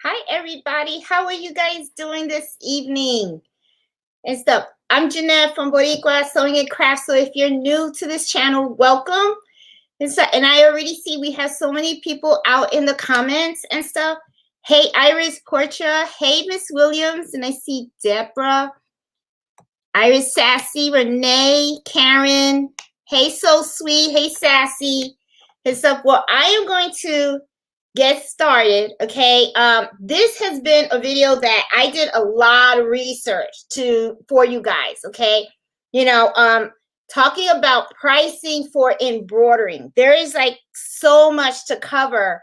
Hi, everybody. How are you guys doing this evening and stuff? I'm Jeanette from Boricua Sewing and Craft. So if you're new to this channel, welcome. And I already see we have so many people out in the comments and stuff. Hey, Iris Portia. Hey, Miss Williams. And I see Deborah, Iris Sassy, Renee, Karen. Hey, So Sweet. Hey, Sassy. And stuff. Well, I am going to get started. Okay, this has been a video that I did a lot of research for you guys. Okay, talking about pricing for embroidering, there is like so much to cover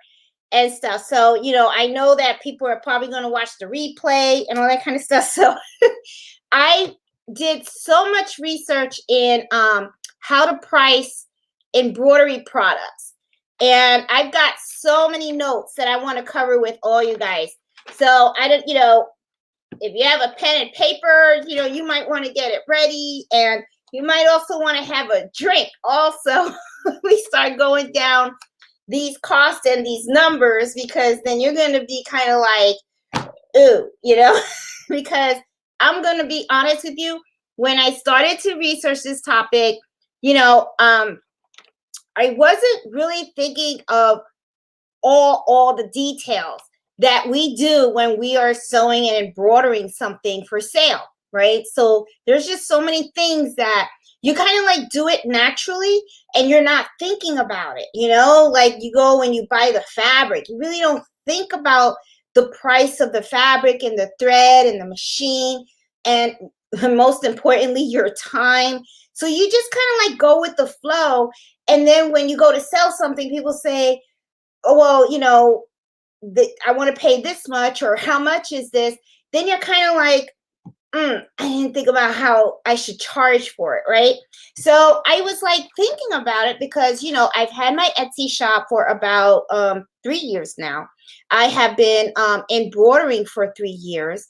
and stuff. So I know that people are probably going to watch the replay and all that kind of stuff. So I did so much research in how to price embroidery products. And I've got so many notes that I want to cover with all you guys. So I don't, if you have a pen and paper, you might want to get it ready. And you might also want to have a drink also. We start going down these costs and these numbers, because then you're going to be kind of like, ooh, because I'm going to be honest with you. When I started to research this topic, I wasn't really thinking of all the details that we do when we are sewing and embroidering something for sale, right? So there's just so many things that you kind of like do it naturally and you're not thinking about it, like you go and you buy the fabric. You really don't think about the price of the fabric and the thread and the machine, and most importantly, your time. So you just kind of like go with the flow. And then when you go to sell something, people say, oh, well, I want to pay this much, or how much is this? Then you're kind of like, I didn't think about how I should charge for it, right? So I was like thinking about it because, I've had my Etsy shop for about 3 years now. I have been embroidering for 3 years.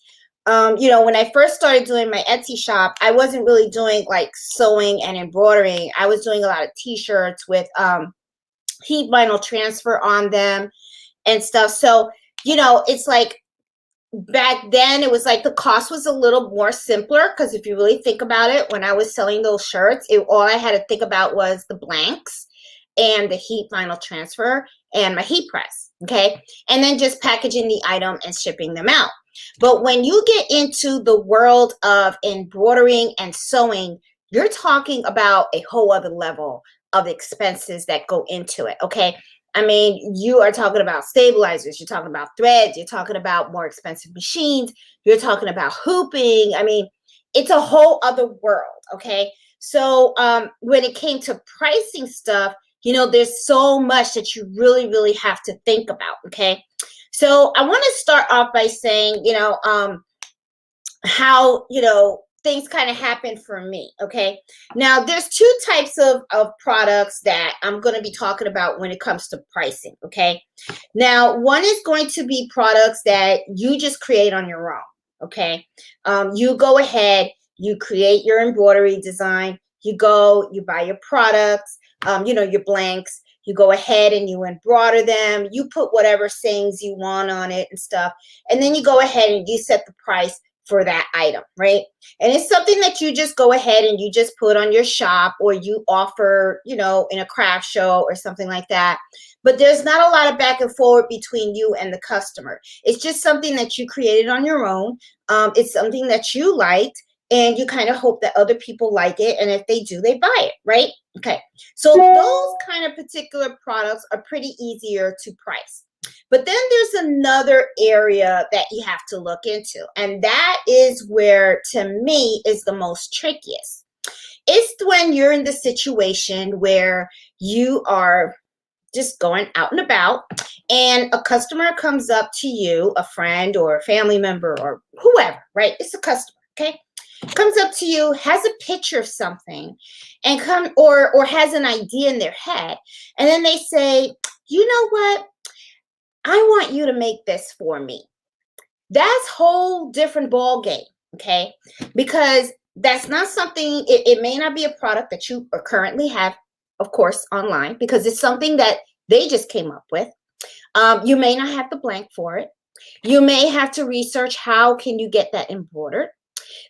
When I first started doing my Etsy shop, I wasn't really doing like sewing and embroidering. I was doing a lot of t-shirts with heat vinyl transfer on them and stuff. So, it's like back then it was like the cost was a little more simpler, because if you really think about it, when I was selling those shirts, all I had to think about was the blanks and the heat vinyl transfer and my heat press. Okay. And then just packaging the item and shipping them out. But when you get into the world of embroidering and sewing, you're talking about a whole other level of expenses that go into it. Okay. I mean, you are talking about stabilizers, you're talking about threads, you're talking about more expensive machines, you're talking about hooping. I mean, it's a whole other world. Okay. So when it came to pricing stuff, there's so much that you really, really have to think about. Okay. So I want to start off by saying, how, things kind of happen for me. Okay. Now there's two types of products that I'm going to be talking about when it comes to pricing. Okay. Now, one is going to be products that you just create on your own. Okay. You go ahead, you create your embroidery design, you buy your products, your blanks. You go ahead and you embroider them. You put whatever sayings you want on it and stuff. And then you go ahead and you set the price for that item, right? And it's something that you just go ahead and you just put on your shop, or you offer, in a craft show or something like that. But there's not a lot of back and forth between you and the customer. It's just something that you created on your own. It's something that you liked, and you kind of hope that other people like it. And if they do, they buy it, right? Okay. So those kind of particular products are pretty easier to price. But then there's another area that you have to look into. And that is where, to me, is the most trickiest. It's when you're in the situation where you are just going out and about, and a customer comes up to you, a friend or a family member or whoever, right? It's a customer, okay? Comes up to you, has a picture of something, and or has an idea in their head, and then they say, you know what? I want you to make this for me. That's whole different ball game, okay? Because that's not something, it may not be a product that you currently have, of course, online, because it's something that they just came up with. You may not have the blank for it. You may have to research how can you get that embroidered.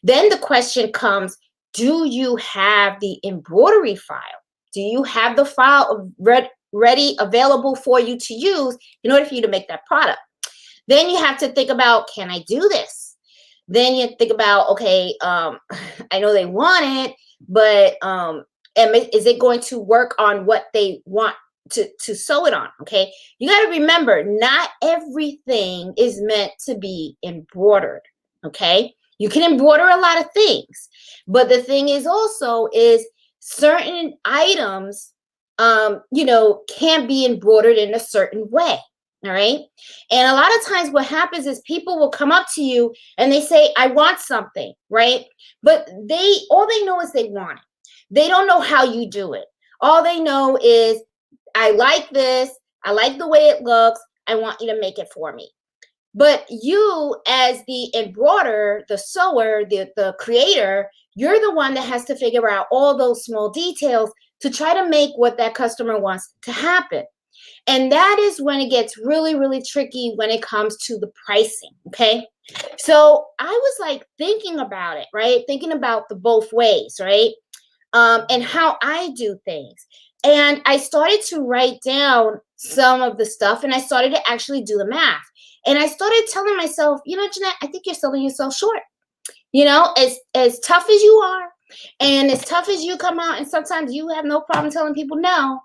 Then the question comes, do you have the embroidery file? Do you have the file ready, available for you to use in order for you to make that product? Then you have to think about, can I do this? Then you think about, okay, I know they want it, but is it going to work on what they want to sew it on? Okay, you got to remember, not everything is meant to be embroidered. Okay, you can embroider a lot of things, but the thing is also is certain items, can't be embroidered in a certain way. All right. And a lot of times what happens is people will come up to you and they say, I want something, right? But all they know is they want it. They don't know how you do it. All they know is, I like this. I like the way it looks. I want you to make it for me. But you, as the embroiderer, the sewer, the creator, you're the one that has to figure out all those small details to try to make what that customer wants to happen. And that is when it gets really, really tricky when it comes to the pricing. Okay. So I was like thinking about it, right? Thinking about the both ways, right? And how I do things. And I started to write down some of the stuff and I started to actually do the math. And I started telling myself, Jeanette, I think you're selling yourself short. As tough as you are and as tough as you come out, and sometimes you have no problem telling people no.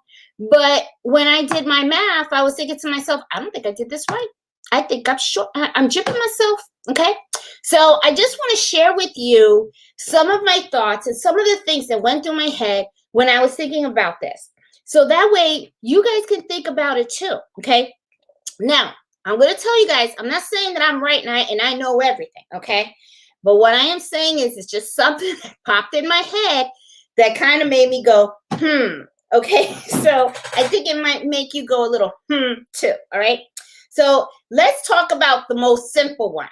But when I did my math, I was thinking to myself, I don't think I did this right. I think I'm short. I'm jipping myself. Okay. So I just want to share with you some of my thoughts and some of the things that went through my head when I was thinking about this. So that way you guys can think about it too. Okay. Now, I'm going to tell you guys, I'm not saying that I'm right now and I know everything. Okay. But what I am saying is it's just something that popped in my head that kind of made me go, Okay, so I think it might make you go a little too. All right. So let's talk about the most simple one.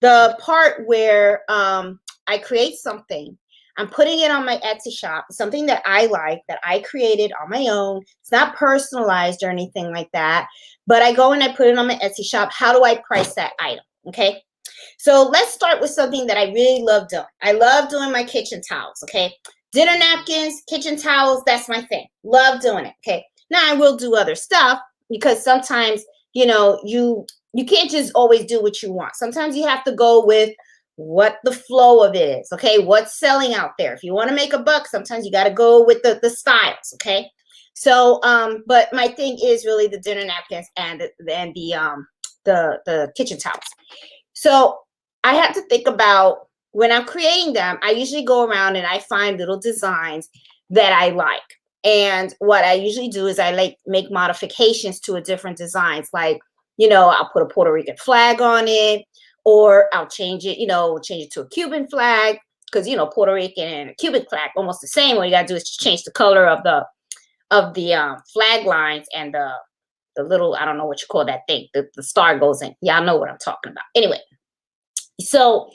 The part where I create something. I'm putting it on my Etsy shop, something that I like, that I created on my own. It's not personalized or anything like that, but I go and I put it on my Etsy shop. How do I price that item? Okay. So let's start with something that I really love doing. I love doing my kitchen towels. Okay. Dinner napkins, kitchen towels, that's my thing. Love doing it. Okay. Now I will do other stuff because sometimes, you can't just always do what you want. Sometimes you have to go with what the flow of it is. Okay. What's selling out there. If you want to make a buck, sometimes you got to go with the styles. Okay. So, but my thing is really the dinner napkins and the kitchen towels. So I have to think about, when I'm creating them, I usually go around and I find little designs that I like. And what I usually do is I make modifications to a different designs. Like, I'll put a Puerto Rican flag on it, or I'll change it to a Cuban flag, because, Puerto Rican and a Cuban flag, almost the same. All you got to do is just change the color of the flag lines and the little, I don't know what you call that thing, the star goes in. Y'all know what I'm talking about. Anyway, so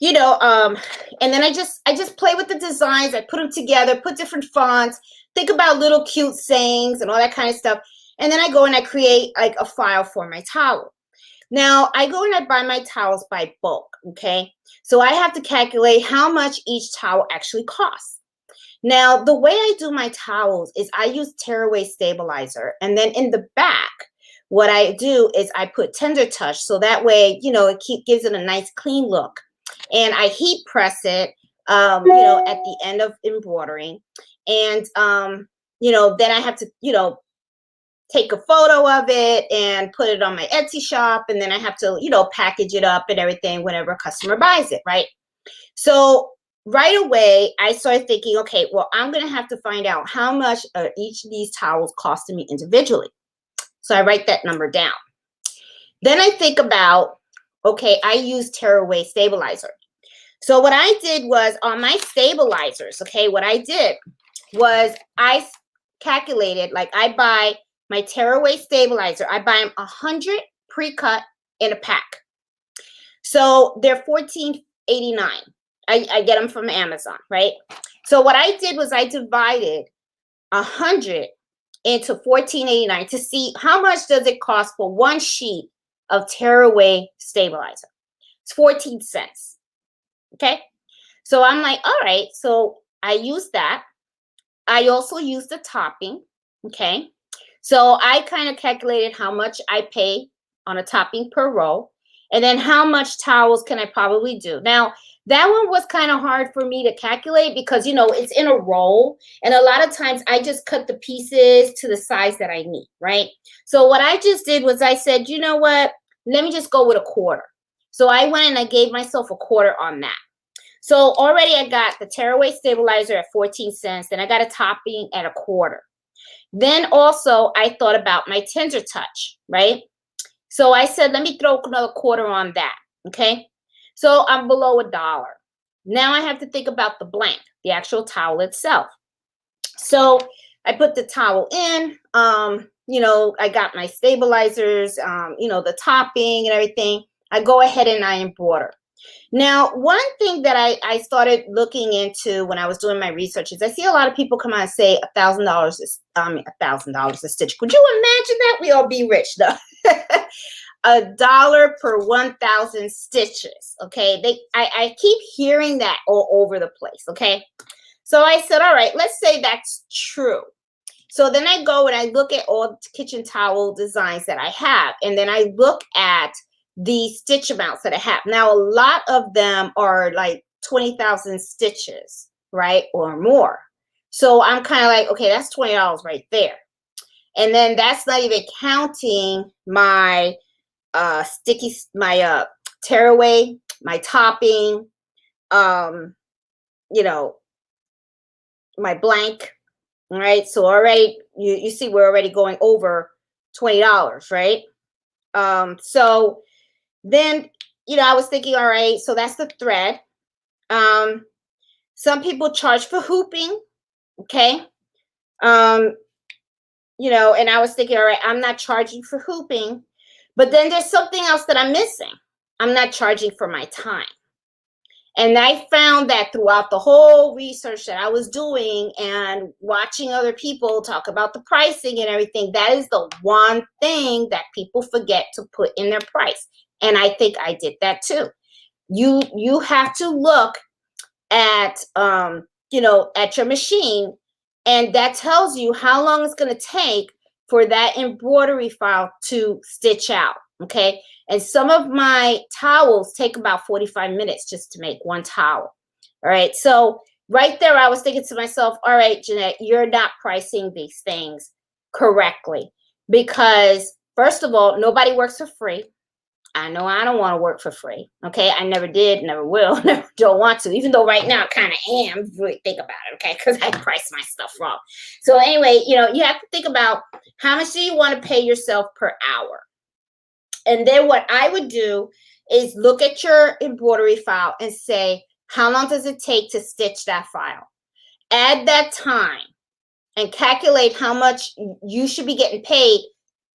and then I just play with the designs. I put them together, put different fonts, think about little cute sayings and all that kind of stuff. And then I go and I create like a file for my towel. Now I go and I buy my towels by bulk. Okay. So I have to calculate how much each towel actually costs. Now, the way I do my towels is I use tearaway stabilizer. And then in the back, what I do is I put Tender Touch. So that way, it gives it a nice clean look. And I heat press it, at the end of embroidering. And, then I have to, take a photo of it and put it on my Etsy shop. And then I have to, package it up and everything whenever a customer buys it, right? So right away, I started thinking, okay, well, I'm going to have to find out how much each of these towels costed me individually. So I write that number down. Then I think about, okay, I use tearaway stabilizer. So what I did was on my stabilizers, okay, what I did was I calculated, like I buy my tearaway stabilizer. I buy them 100 pre-cut in a pack. So they're $14.89. I get them from Amazon, right? So what I did was I divided 100 into $14.89 to see how much does it cost for one sheet of tearaway stabilizer. It's 14 cents. Okay. So I'm like, all right. So I use that. I also use the topping. Okay. So I kind of calculated how much I pay on a topping per row, and then how much towels can I probably do. Now, that one was kind of hard for me to calculate because, it's in a roll. And a lot of times I just cut the pieces to the size that I need, right? So what I just did was I said, you know what? Let me just go with a quarter. So I went and I gave myself a quarter on that. So already I got the tearaway stabilizer at 14 cents. Then I got a topping at a quarter. Then also I thought about my tender touch, right? So I said, let me throw another quarter on that. Okay. So I'm below $1. Now I have to think about the blank, the actual towel itself. So I put the towel in, I got my stabilizers, the topping and everything. I go ahead and I embroider. Now, one thing that I started looking into when I was doing my research is I see a lot of people come out and say $1,000 is $1,000 a stitch. Could you imagine that? We all be rich though. $1 per 1,000 stitches. Okay, I keep hearing that all over the place. Okay, so I said, all right, let's say that's true. So then I go and I look at all the kitchen towel designs that I have, and then I look at the stitch amounts that I have. Now, a lot of them are like 20,000 stitches, right? Or more. So I'm kind of like, okay, that's $20 right there. And then that's not even counting my tearaway, my topping, my blank, right? So already you see we're already going over $20, right? So then, I was thinking, all right, so that's the thread. Some people charge for hooping, okay? And I was thinking, all right, I'm not charging for hooping, but then there's something else that I'm missing. I'm not charging for my time. And I found that throughout the whole research that I was doing and watching other people talk about the pricing and everything, that is the one thing that people forget to put in their price. And I think I did that too. You have to look at at your machine, and that tells you how long it's going to take for that embroidery file to stitch out. Okay. And some of my towels take about 45 minutes just to make one towel. All right. So right there, I was thinking to myself, all right, Jeanette, you're not pricing these things correctly, because first of all, nobody works for free. I know I don't want to work for free. Okay. I never did, never will, never don't want to, even though right now I kind of am, if you really think about it. Okay. Because I price my stuff wrong. So anyway, you have to think about how much do you want to pay yourself per hour? And then what I would do is look at your embroidery file and say, how long does it take to stitch that file? Add that time and calculate how much you should be getting paid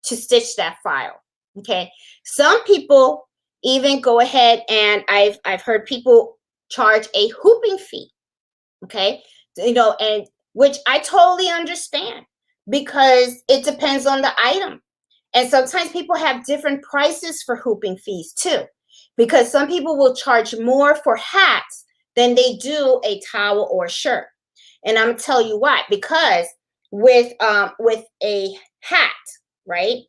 to stitch that file. Okay. Some people even go ahead, and I've heard people charge a hooping fee. Okay. And which I totally understand, because it depends on the item. And sometimes people have different prices for hooping fees too, because some people will charge more for hats than they do a towel or a shirt. And I'm gonna tell you why. Because with a hat, right,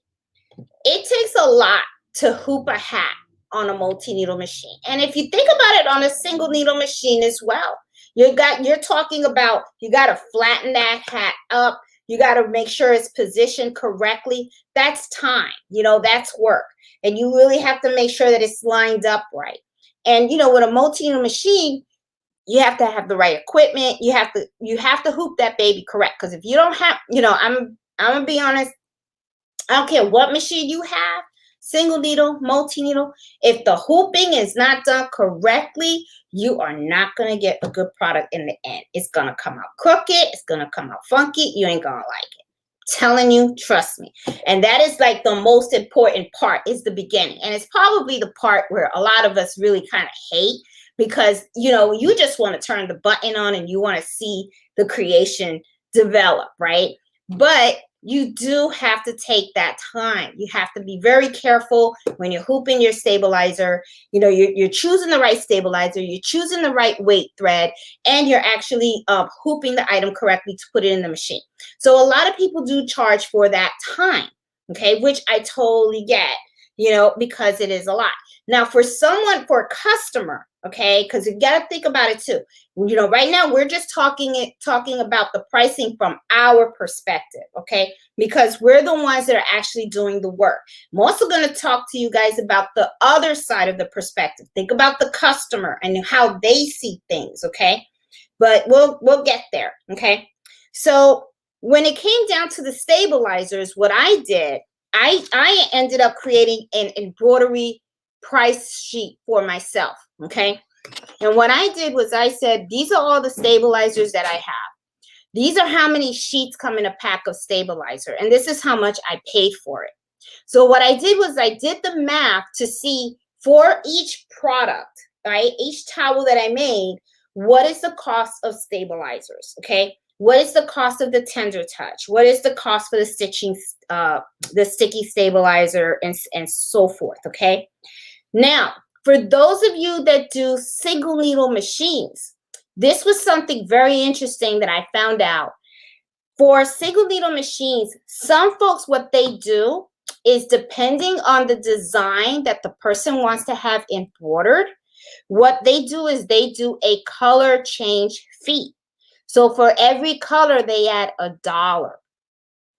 it takes a lot to hoop a hat on a multi-needle machine. And if you think about it, on a single needle machine as well, you're talking about, you got to flatten that hat up. You got to make sure it's positioned correctly. That's time, that's work. And you really have to make sure that it's lined up right. And, with a multi-needle machine, you have to have the right equipment. You have to hoop that baby correct. Because if you don't have, I'm going to be honest, I don't care what machine you have, single needle, multi-needle, if the hooping is not done correctly, you are not going to get a good product in the end. It's going to come out crooked. It's going to come out funky. You ain't going to like it. Telling you, trust me. And that is like the most important part, is the beginning. And it's probably the part where a lot of us really kind of hate, because, you just want to turn the button on and you want to see the creation develop, right? But you do have to take that time. You have to be very careful when you're hooping your stabilizer. You know, you're choosing the right stabilizer, you're choosing the right weight thread, and you're actually hooping the item correctly to put it in the machine. So a lot of people do charge for that time, okay, which I totally get, you know, because it is a lot. Now, for a customer, okay, because you got to think about it too. You know, right now we're just talking about the pricing from our perspective, okay, because we're the ones that are actually doing the work. I'm also going to talk to you guys about the other side of the perspective. Think about the customer and how they see things, okay? But we'll get there, okay? So when it came down to the stabilizers, what I did, I ended up creating an embroidery price sheet for myself, okay? And what I did was I said, these are all the stabilizers that I have. These are how many sheets come in a pack of stabilizer, and this is how much I paid for it. So what I did was I did the math to see for each product, right, each towel that I made, what is the cost of stabilizers, okay? What is the cost of the tender touch? What is the cost for the stitching, the sticky stabilizer, and so forth, okay? Now, for those of you that do single needle machines, this was something very interesting that I found out. For single needle machines, some folks, what they do is, depending on the design that the person wants to have embroidered, what they do is they do a color change fee. So for every color, they add $1.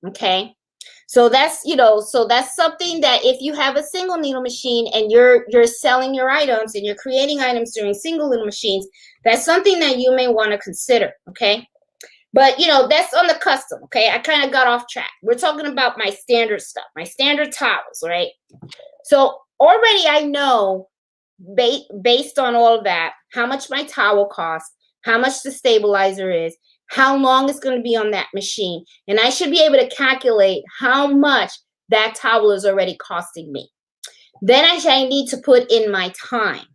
Okay. So that's, you know, so that's something that if you have a single needle machine and you're selling your items and you're creating items during single needle machines, that's something that you may want to consider. Okay. But, you know, that's on the custom. Okay. I kind of got off track. We're talking about my standard stuff, my standard towels, right? So already I know based on all of that, how much my towel costs, how much the stabilizer is, how long it's going to be on that machine. And I should be able to calculate how much that towel is already costing me. Then I need to put in my time.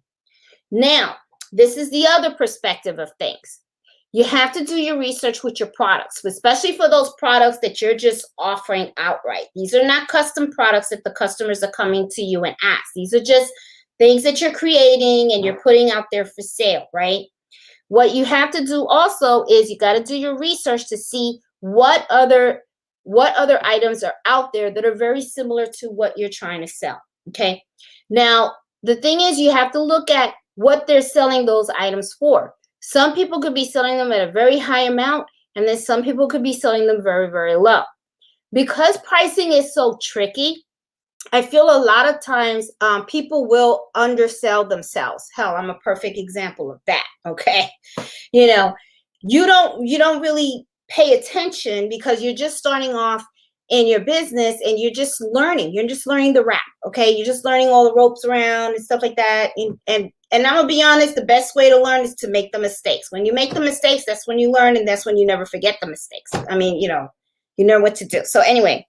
Now, this is the other perspective of things. You have to do your research with your products, especially for those products that you're just offering outright. These are not custom products that the customers are coming to you and ask. These are just things that you're creating and you're putting out there for sale, right? What you have to do also is you got to do your research to see what other items are out there that are very similar to what you're trying to sell, okay? Now, the thing is, you have to look at what they're selling those items for. Some people could be selling them at a very high amount, and then some people could be selling them very, very low. Because pricing is so tricky, I feel a lot of times people will undersell themselves. Hell, I'm a perfect example of that. Okay. You know, you don't really pay attention because you're just starting off in your business and you're just learning. You're just learning the rap. Okay. You're just learning all the ropes around and stuff like that. And I'm gonna be honest, the best way to learn is to make the mistakes. When you make the mistakes, that's when you learn, and that's when you never forget the mistakes. I mean, you know what to do. So anyway.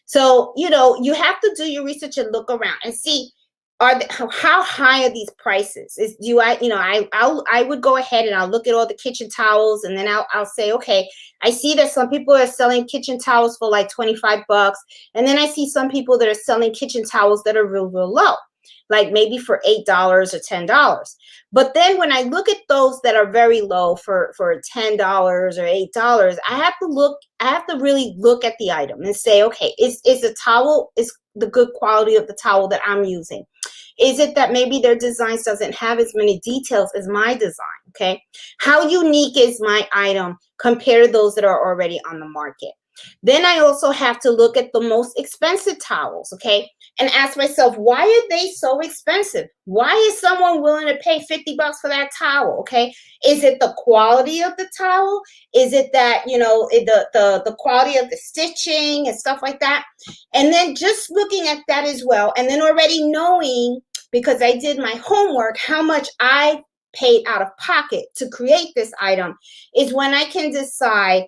So, you know, you have to do your research and look around and see how high are these prices? I would go ahead and I'll look at all the kitchen towels, and then I'll say, okay, I see that some people are selling kitchen towels for like $25, and then I see some people that are selling kitchen towels that are real low, like maybe for $8 or $10. But then when I look at those that are very low for $10 or $8, I have to really look at the item and say, okay, is the good quality of the towel that I'm using? Is it that maybe their designs doesn't have as many details as my design? Okay. How unique is my item compared to those that are already on the market? Then I also have to look at the most expensive towels, okay, and ask myself, why are they so expensive? Why is someone willing to pay $50 for that towel, okay? Is it the quality of the towel? Is it that, you know, the quality of the stitching and stuff like that? And then just looking at that as well, and then already knowing, because I did my homework, how much I paid out of pocket to create this item, is when I can decide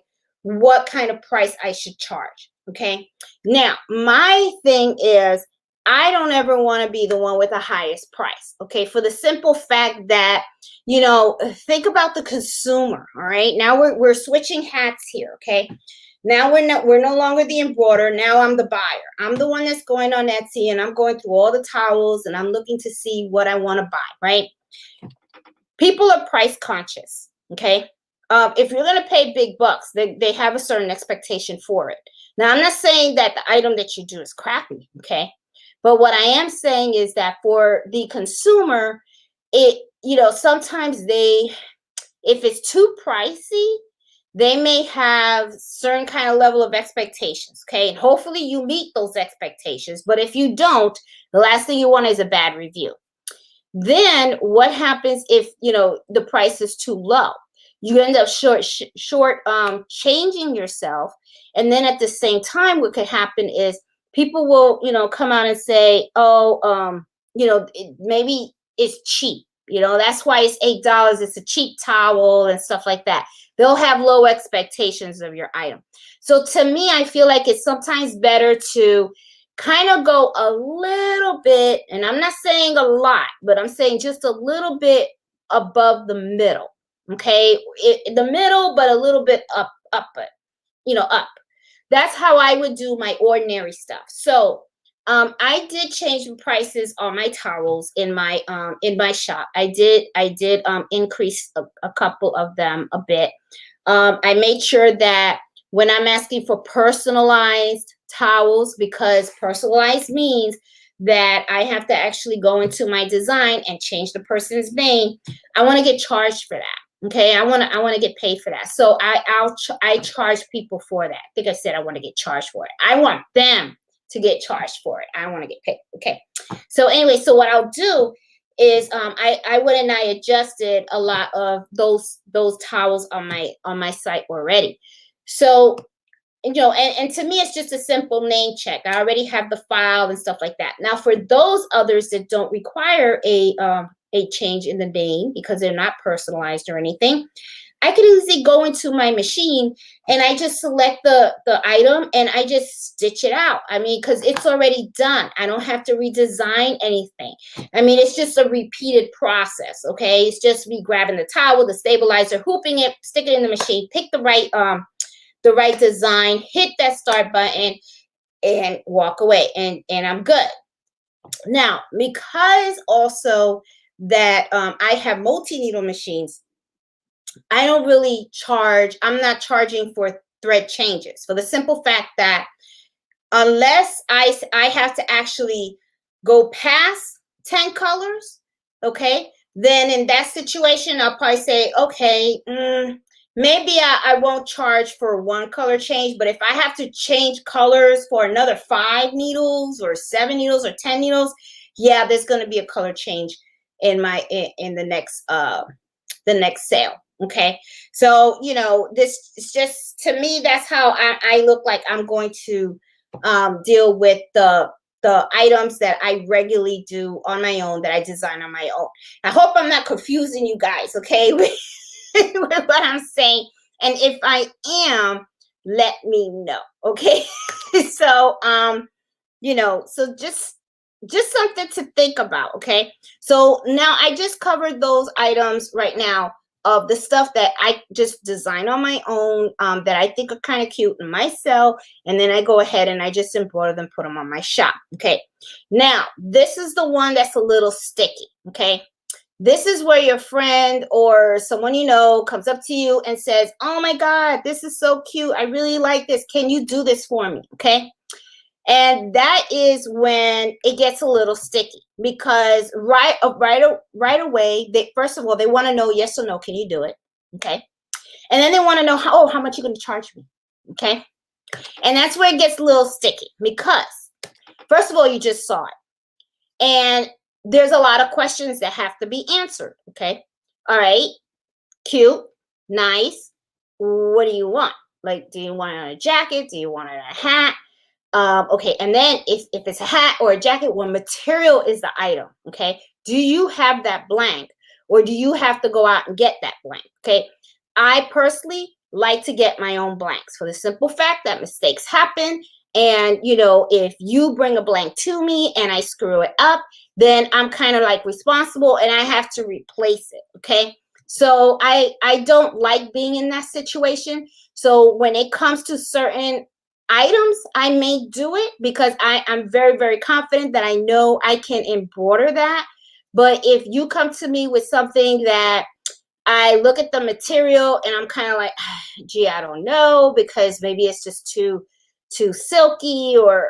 what kind of price I should charge. Okay. Now, my thing is, I don't ever want to be the one with the highest price. Okay. For the simple fact that, you know, think about the consumer. All right. Now we're switching hats here. Okay. Now we're no longer the embroiderer. Now I'm the buyer. I'm the one that's going on Etsy and I'm going through all the towels and I'm looking to see what I want to buy, right? People are price conscious, okay? If you're going to pay big bucks, they have a certain expectation for it. Now, I'm not saying that the item that you do is crappy, okay? But what I am saying is that for the consumer, sometimes if it's too pricey, they may have certain kind of level of expectations, okay? And hopefully you meet those expectations. But if you don't, the last thing you want is a bad review. Then what happens if, the price is too low? You end up changing yourself. And then at the same time, what could happen is people will, come out and say, oh, maybe it's cheap. That's why it's $8. It's a cheap towel and stuff like that. They'll have low expectations of your item. So to me, I feel like it's sometimes better to kind of go a little bit, and I'm not saying a lot, but I'm saying just a little bit above the middle. Okay, the middle, but a little bit up. That's how I would do my ordinary stuff. So I did change the prices on my towels in my shop. I did increase a couple of them a bit. I made sure that when I'm asking for personalized towels, because personalized means that I have to actually go into my design and change the person's name, I want to get charged for that. Okay, I want to get paid for that. So I charge people for that. I think I said I want to get charged for it. I want them to get charged for it. I want to get paid. Okay. So anyway, so what I'll do is I went and I adjusted a lot of those towels on my site already. So and to me, it's just a simple name check. I already have the file and stuff like that. Now, for those others that don't require a change in the name because they're not personalized or anything, I could easily go into my machine and I just select the item and I just stitch it out. I mean, because it's already done. I don't have to redesign anything. I mean, it's just a repeated process, okay? It's just me grabbing the towel, the stabilizer, hooping it, stick it in the machine, pick the right design, hit that start button, and walk away, and I'm good. Now, because also that I have multi-needle machines, I don't really charge. I'm not charging for thread changes for the simple fact that unless I have to actually go past 10 colors, okay, then in that situation, I'll probably say, okay, maybe I won't charge for one color change, but if I have to change colors for another 5 needles or 7 needles or 10 needles, yeah, there's going to be a color change in the next sale. Okay. So, this is just, to me, that's how I look like I'm going to deal with the items that I regularly do on my own, that I design on my own. I hope I'm not confusing you guys, okay, with what I'm saying. And if I am, let me know, okay? So, so just something to think about, okay? So now I just covered those items right now of the stuff that I just design on my own, that I think are kind of cute in my cell, and then I go ahead and I just embroider them, put them on my shop, okay? Now, this is the one that's a little sticky, okay? This is where your friend or someone comes up to you and says, oh my God, this is so cute. I really like this. Can you do this for me, okay? And that is when it gets a little sticky, because right away, first of all, they want to know yes or no, can you do it? Okay. And then they want to know how much you're going to charge me. Okay. And that's where it gets a little sticky, because first of all, you just saw it. And there's a lot of questions that have to be answered. Okay. All right. Cute. Nice. What do you want? Like, do you want it on a jacket? Do you want it on a hat? Okay, and then if it's a hat or a jacket, what material is the item? Okay, do you have that blank, or do you have to go out and get that blank? Okay, I personally like to get my own blanks for the simple fact that mistakes happen. And if you bring a blank to me and I screw it up, then I'm kind of like responsible and I have to replace it. Okay, So I don't like being in that situation. So when it comes to certain items, I may do it because I'm very, very confident that I know I can embroider that. But if you come to me with something that I look at the material and I'm kind of like, gee, I don't know, because maybe it's just too silky, or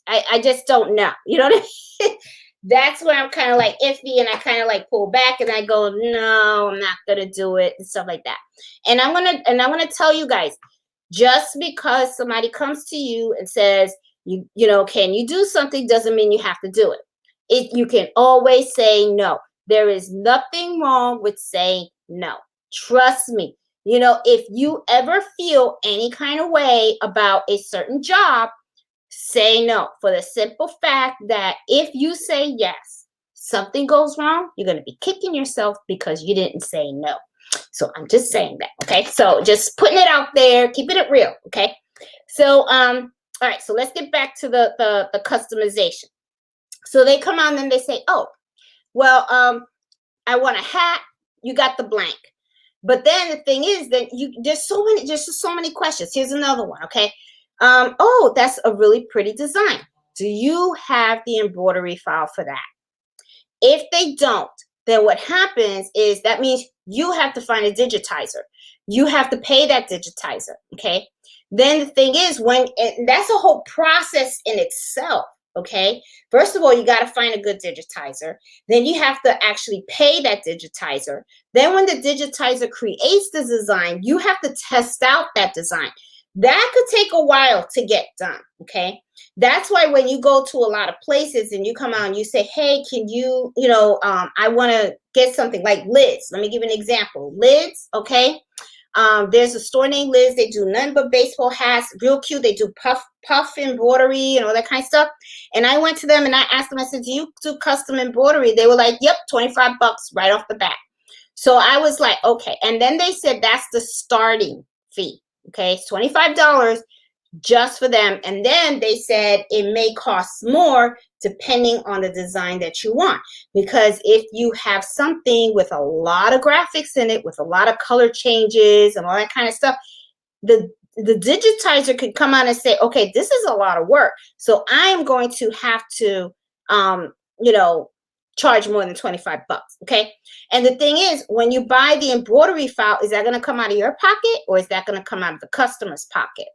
I just don't know. You know what I mean? That's where I'm kind of like iffy, and I kind of like pull back and I go, no, I'm not gonna do it, and stuff like that. And I'm gonna tell you guys, just because somebody comes to you and says, you know, can you do something, doesn't mean you have to do it. You can always say no. There is nothing wrong with saying no. Trust me. You know, if you ever feel any kind of way about a certain job, say no, for the simple fact that if you say yes, something goes wrong, you're going to be kicking yourself because you didn't say no. So I'm just saying that, okay? So just putting it out there, keeping it real, okay? So all right, so let's get back to the customization. So they come on and they say, oh, well, I want a hat. You got the blank. But then the thing is that there's so many questions. Here's another one, okay? Oh, that's a really pretty design. Do you have the embroidery file for that? If they don't, then what happens is that means you have to find a digitizer. You have to pay that digitizer, okay? Then the thing is, that's a whole process in itself, okay? First of all, you got to find a good digitizer. Then you have to actually pay that digitizer. Then when the digitizer creates the design, you have to test out that design. That could take a while to get done, okay? That's why when you go to a lot of places and you come out and you say, hey, can you, I want to get something like lids. Let me give you an example. Lids, okay? There's a store named Liz. They do nothing but baseball hats, real cute. They do puff embroidery and all that kind of stuff. And I went to them and I asked them, I said, do you do custom embroidery? They were like, yep, $25 right off the bat. So I was like, okay. And then they said that's the starting fee. Okay, it's $25 just for them. And then they said it may cost more depending on the design that you want. Because if you have something with a lot of graphics in it, with a lot of color changes and all that kind of stuff, the digitizer could come out and say, okay, this is a lot of work. So I am going to have to, charge more than $25, okay? And the thing is, when you buy the embroidery file, is that going to come out of your pocket or is that going to come out of the customer's pocket?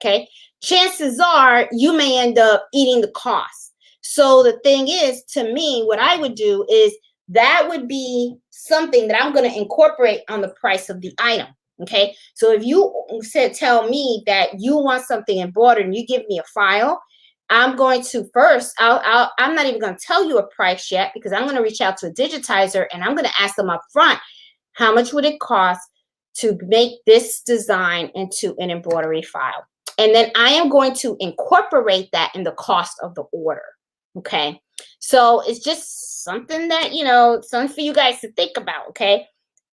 Okay, chances are you may end up eating the cost. So the thing is, to me, what I would do is that would be something that I'm going to incorporate on the price of the item. Okay, so if you tell me that you want something embroidered and you give me a file, I'm going to first, I'm not even going to tell you a price yet, because I'm going to reach out to a digitizer and I'm going to ask them up front, how much would it cost to make this design into an embroidery file? And then I am going to incorporate that in the cost of the order. Okay, so it's just something that, something for you guys to think about. Okay,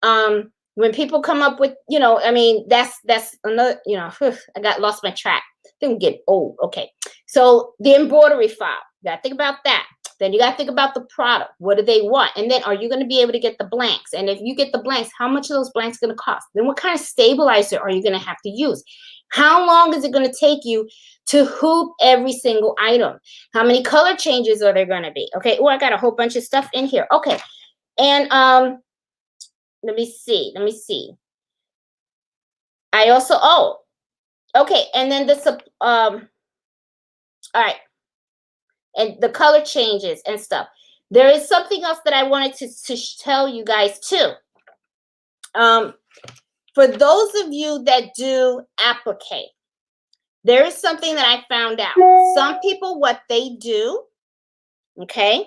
when people come up with, that's another, I lost my track. I think I'm getting old. Okay, so the embroidery file, you got to think about that. Then you got to think about the product. What do they want? And then are you going to be able to get the blanks? And if you get the blanks, how much are those blanks going to cost? Then what kind of stabilizer are you going to have to use? How long is it going to take you to hoop every single item? How many color changes are there going to be? Okay. Oh, I got a whole bunch of stuff in here. Okay. And let me see. I also, okay. And then all right. And the color changes and stuff. There is something else that I wanted to tell you guys too. For those of you that do applique, there is something that I found out. Some people, what they do, okay,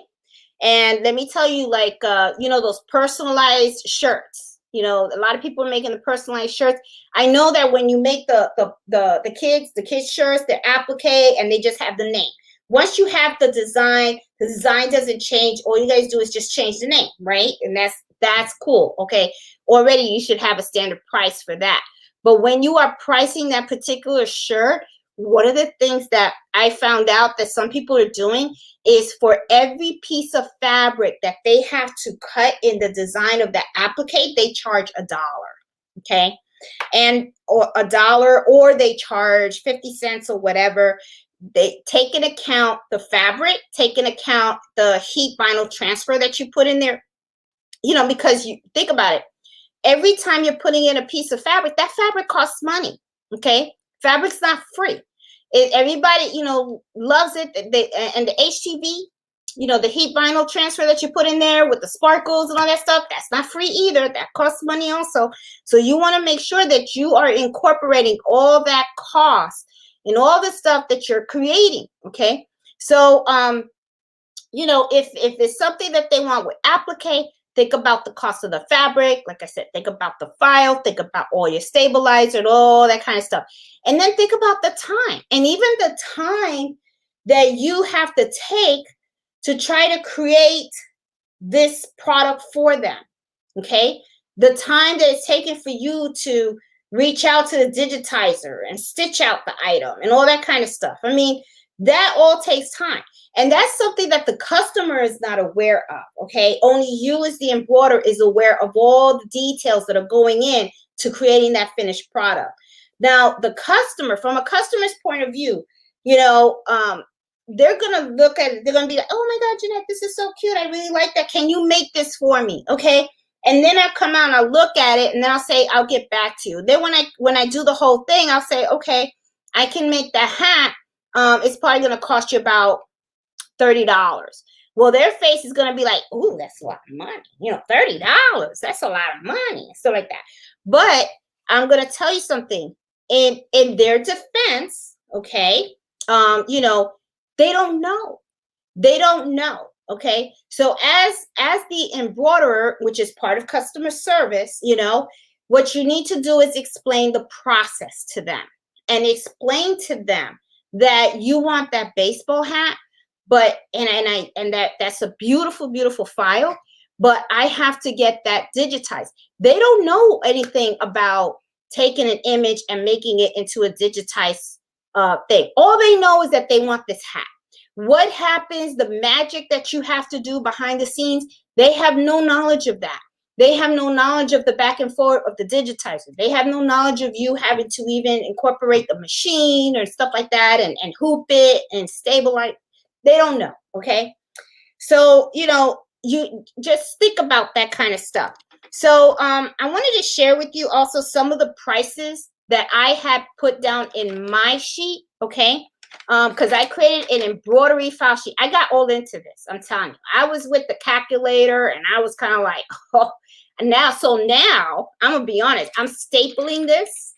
and let me tell you, like, those personalized shirts. A lot of people are making the personalized shirts. I know that when you make the kids shirts, they're applique, and they just have the name. Once you have the design doesn't change. All you guys do is just change the name, right? And that's cool. Okay, already you should have a standard price for that. But when you are pricing that particular shirt, one of the things that I found out that some people are doing is for every piece of fabric that they have to cut in the design of the applique, they charge $1. Okay. And or $1, or they charge 50 cents or whatever. They take into account the fabric, take into account the heat vinyl transfer that you put in there, because you think about it. Every time you're putting in a piece of fabric, that fabric costs money. Okay. Fabric's not free. Everybody, loves it. And the HTV, the heat vinyl transfer that you put in there with the sparkles and all that stuff, that's not free either. That costs money also. So you want to make sure that you are incorporating all that cost and all the stuff that you're creating. Okay. So, if it's something that they want with applique, think about the cost of the fabric. Like I said, think about the file, think about all your stabilizer and all that kind of stuff. And then think about the time, and even the time that you have to take to try to create this product for them. Okay. The time that it's taken for you to reach out to the digitizer and stitch out the item and all that kind of stuff. I mean, that all takes time. And that's something that the customer is not aware of, okay? Only you as the embroiderer is aware of all the details that are going in to creating that finished product. Now, the customer, from a customer's point of view, they're going to look at it. They're going to be like, oh my God, Jeanette, this is so cute. I really like that. Can you make this for me? Okay. And then I'll come out and I'll look at it and then I'll say, I'll get back to you. Then when I do the whole thing, I'll say, okay, I can make that hat. It's probably going to cost you about $30. Well, their face is going to be like, ooh, that's a lot of money. $30, that's a lot of money. And stuff like that. But I'm going to tell you something. In their defense, okay, they don't know. They don't know. Okay. So as the embroiderer, which is part of customer service, what you need to do is explain the process to them and explain to them that you want that baseball hat, but that's a beautiful, beautiful file, but I have to get that digitized. They don't know anything about taking an image and making it into a digitized thing. All they know is that they want this hat. What happens, the magic that you have to do behind the scenes, they have no knowledge of that. They have no knowledge of the back and forth of the digitizer. They have no knowledge of you having to even incorporate the machine or stuff like that and hoop it and stabilize. They don't know, okay? So, you just think about that kind of stuff. So I wanted to share with you also some of the prices that I had put down in my sheet, okay? Because I created an embroidery file sheet. I got all into this. I'm telling you, I was with the calculator and I was kind of like, oh, now I'm gonna be honest. I'm stapling this,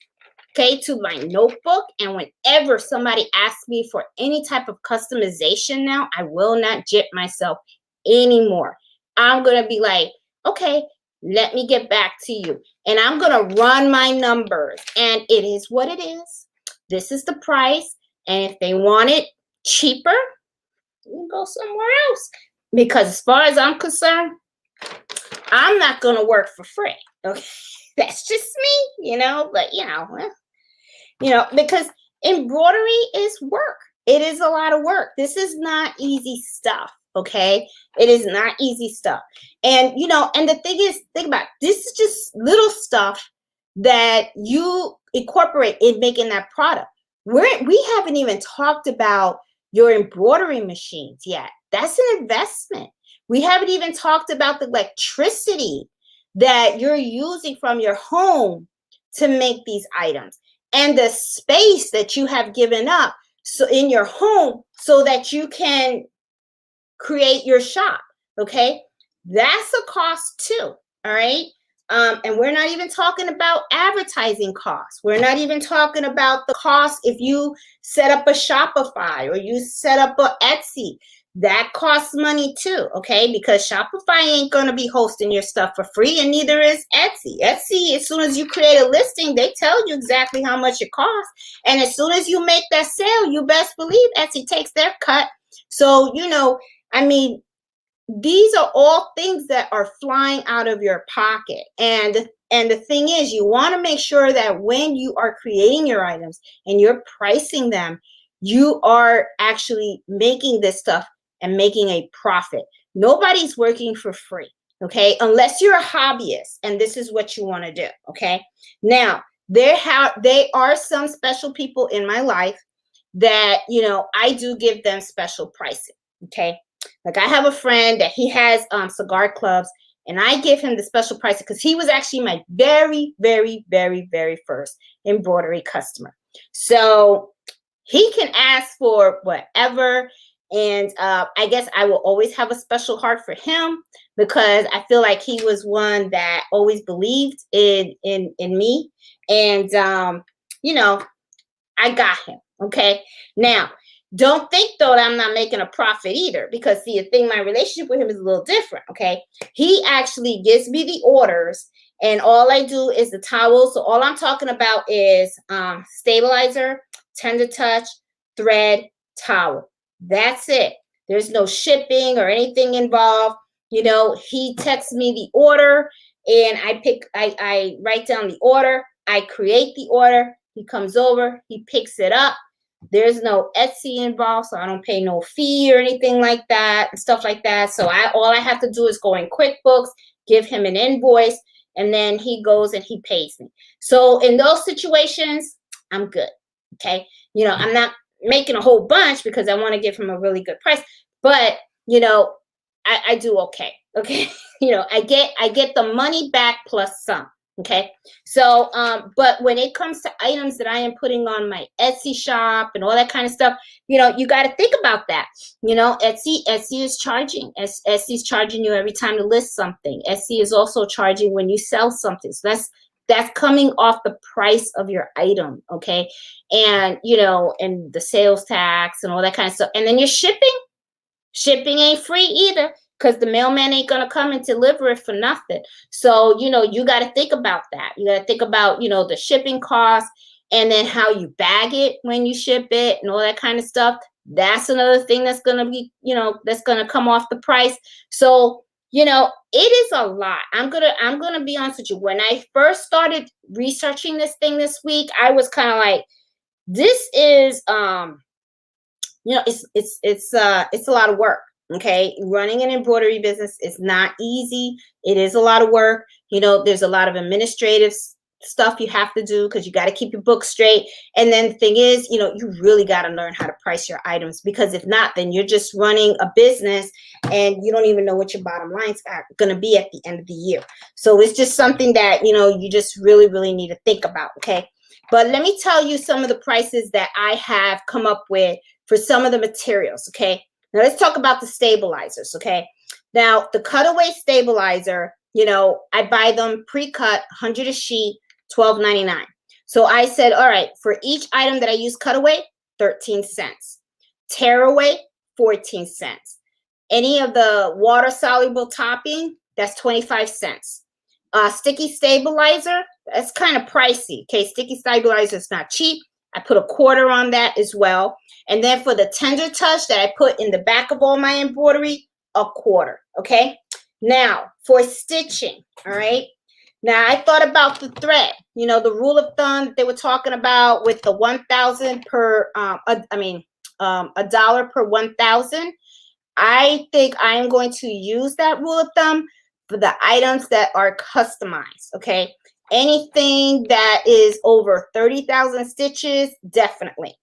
okay, to my notebook. And whenever somebody asks me for any type of customization now, I will not jip myself anymore. I'm gonna be like, okay, let me get back to you. And I'm gonna run my numbers. And it is what it is. This is the price. And if they want it cheaper, you can go somewhere else. Because as far as I'm concerned, I'm not going to work for free. Okay, that's just me, But because embroidery is work. It is a lot of work. This is not easy stuff. Okay, it is not easy stuff. And and the thing is, think about it, this is just little stuff that you incorporate in making that product. We haven't even talked about your embroidery machines yet. That's an investment. We haven't even talked about the electricity that you're using from your home to make these items and the space that you have given up so in your home so that you can create your shop. Okay. That's a cost too. All right. And we're not even talking about advertising costs. We're not even talking about the cost if you set up a Shopify or you set up a Etsy. That costs money too, okay? Because Shopify ain't going to be hosting your stuff for free, and neither is Etsy. Etsy, as soon as you create a listing, they tell you exactly how much it costs. And as soon as you make that sale, you best believe Etsy takes their cut. So, these are all things that are flying out of your pocket. And And the thing is, you want to make sure that when you are creating your items and you're pricing them, you are actually making this stuff and making a profit. Nobody's working for free, okay? Unless you're a hobbyist and this is what you want to do, okay? Now, they are some special people in my life that, you know, I do give them special pricing, okay? Like I have a friend that he has cigar clubs, and I give him the special pricing because he was actually my very, very, very, very first embroidery customer. So he can ask for whatever. And I guess I will always have a special heart for him because I feel like he was one that always believed in me. And, you know, I got him. Okay. Now, don't think though that I'm not making a profit either, because see, the thing, my relationship with him is a little different. Okay. He actually gives me the orders, and all I do is the towels. So all I'm talking about is stabilizer, tender touch, thread, towel. That's it. There's no shipping or anything involved. You know, he texts me the order, and I write down the order. I create the order. He comes over, he picks it up. There's no Etsy involved, so I don't pay no fee or anything like that and stuff like that. So all I have to do is go in QuickBooks, give him an invoice, and then he goes and he pays me. So in those situations, I'm good. Okay. You know, I'm not making a whole bunch because I want to give him a really good price, but you know, I do okay. Okay. You know, I get the money back plus some. Okay. So, but when it comes to items that I am putting on my Etsy shop and all that kind of stuff, you know, you got to think about that. You know, Etsy is charging. Etsy is charging you every time to list something. Etsy is also charging when you sell something. So that's coming off the price of your item. Okay. And, you know, and the sales tax and all that kind of stuff. And then your shipping ain't free either, because the mailman ain't going to come and deliver it for nothing. So, you know, you got to think about that. You got to think about, you know, the shipping costs, and then how you bag it when you ship it and all that kind of stuff. That's another thing that's going to be, you know, that's going to come off the price. So, you know, it is a lot. I'm going to be honest with you. When I first started researching this thing this week, I was kind of like, this is, you know, it's a lot of work. Okay. Running an embroidery business is not easy. It is a lot of work. You know, there's a lot of administrative stuff you have to do because you got to keep your books straight. And then the thing is, you know, you really got to learn how to price your items, because if not, then you're just running a business and you don't even know what your bottom lines are going to be at the end of the year. So it's just something that, you know, you just really, really need to think about. Okay. But let me tell you some of the prices that I have come up with for some of the materials. Okay. Now let's talk about the stabilizers. Okay. Now the cutaway stabilizer, you know, I buy them pre-cut, 100 a sheet, $12.99. So I said, all right, for each item that I use cutaway, 13 cents. Tearaway, 14 cents. Any of the water soluble topping, that's 25 cents. Sticky stabilizer, that's kind of pricey. Okay, sticky stabilizer is not cheap. I put a quarter on that as well. And then for the tender touch that I put in the back of all my embroidery, a quarter. Okay. Now for stitching. All right. Now I thought about the thread. You know, the rule of thumb that they were talking about with the 1,000 per. A dollar per 1,000. I think I am going to use that rule of thumb for the items that are customized. Okay. Anything that is over 30,000 stitches, definitely.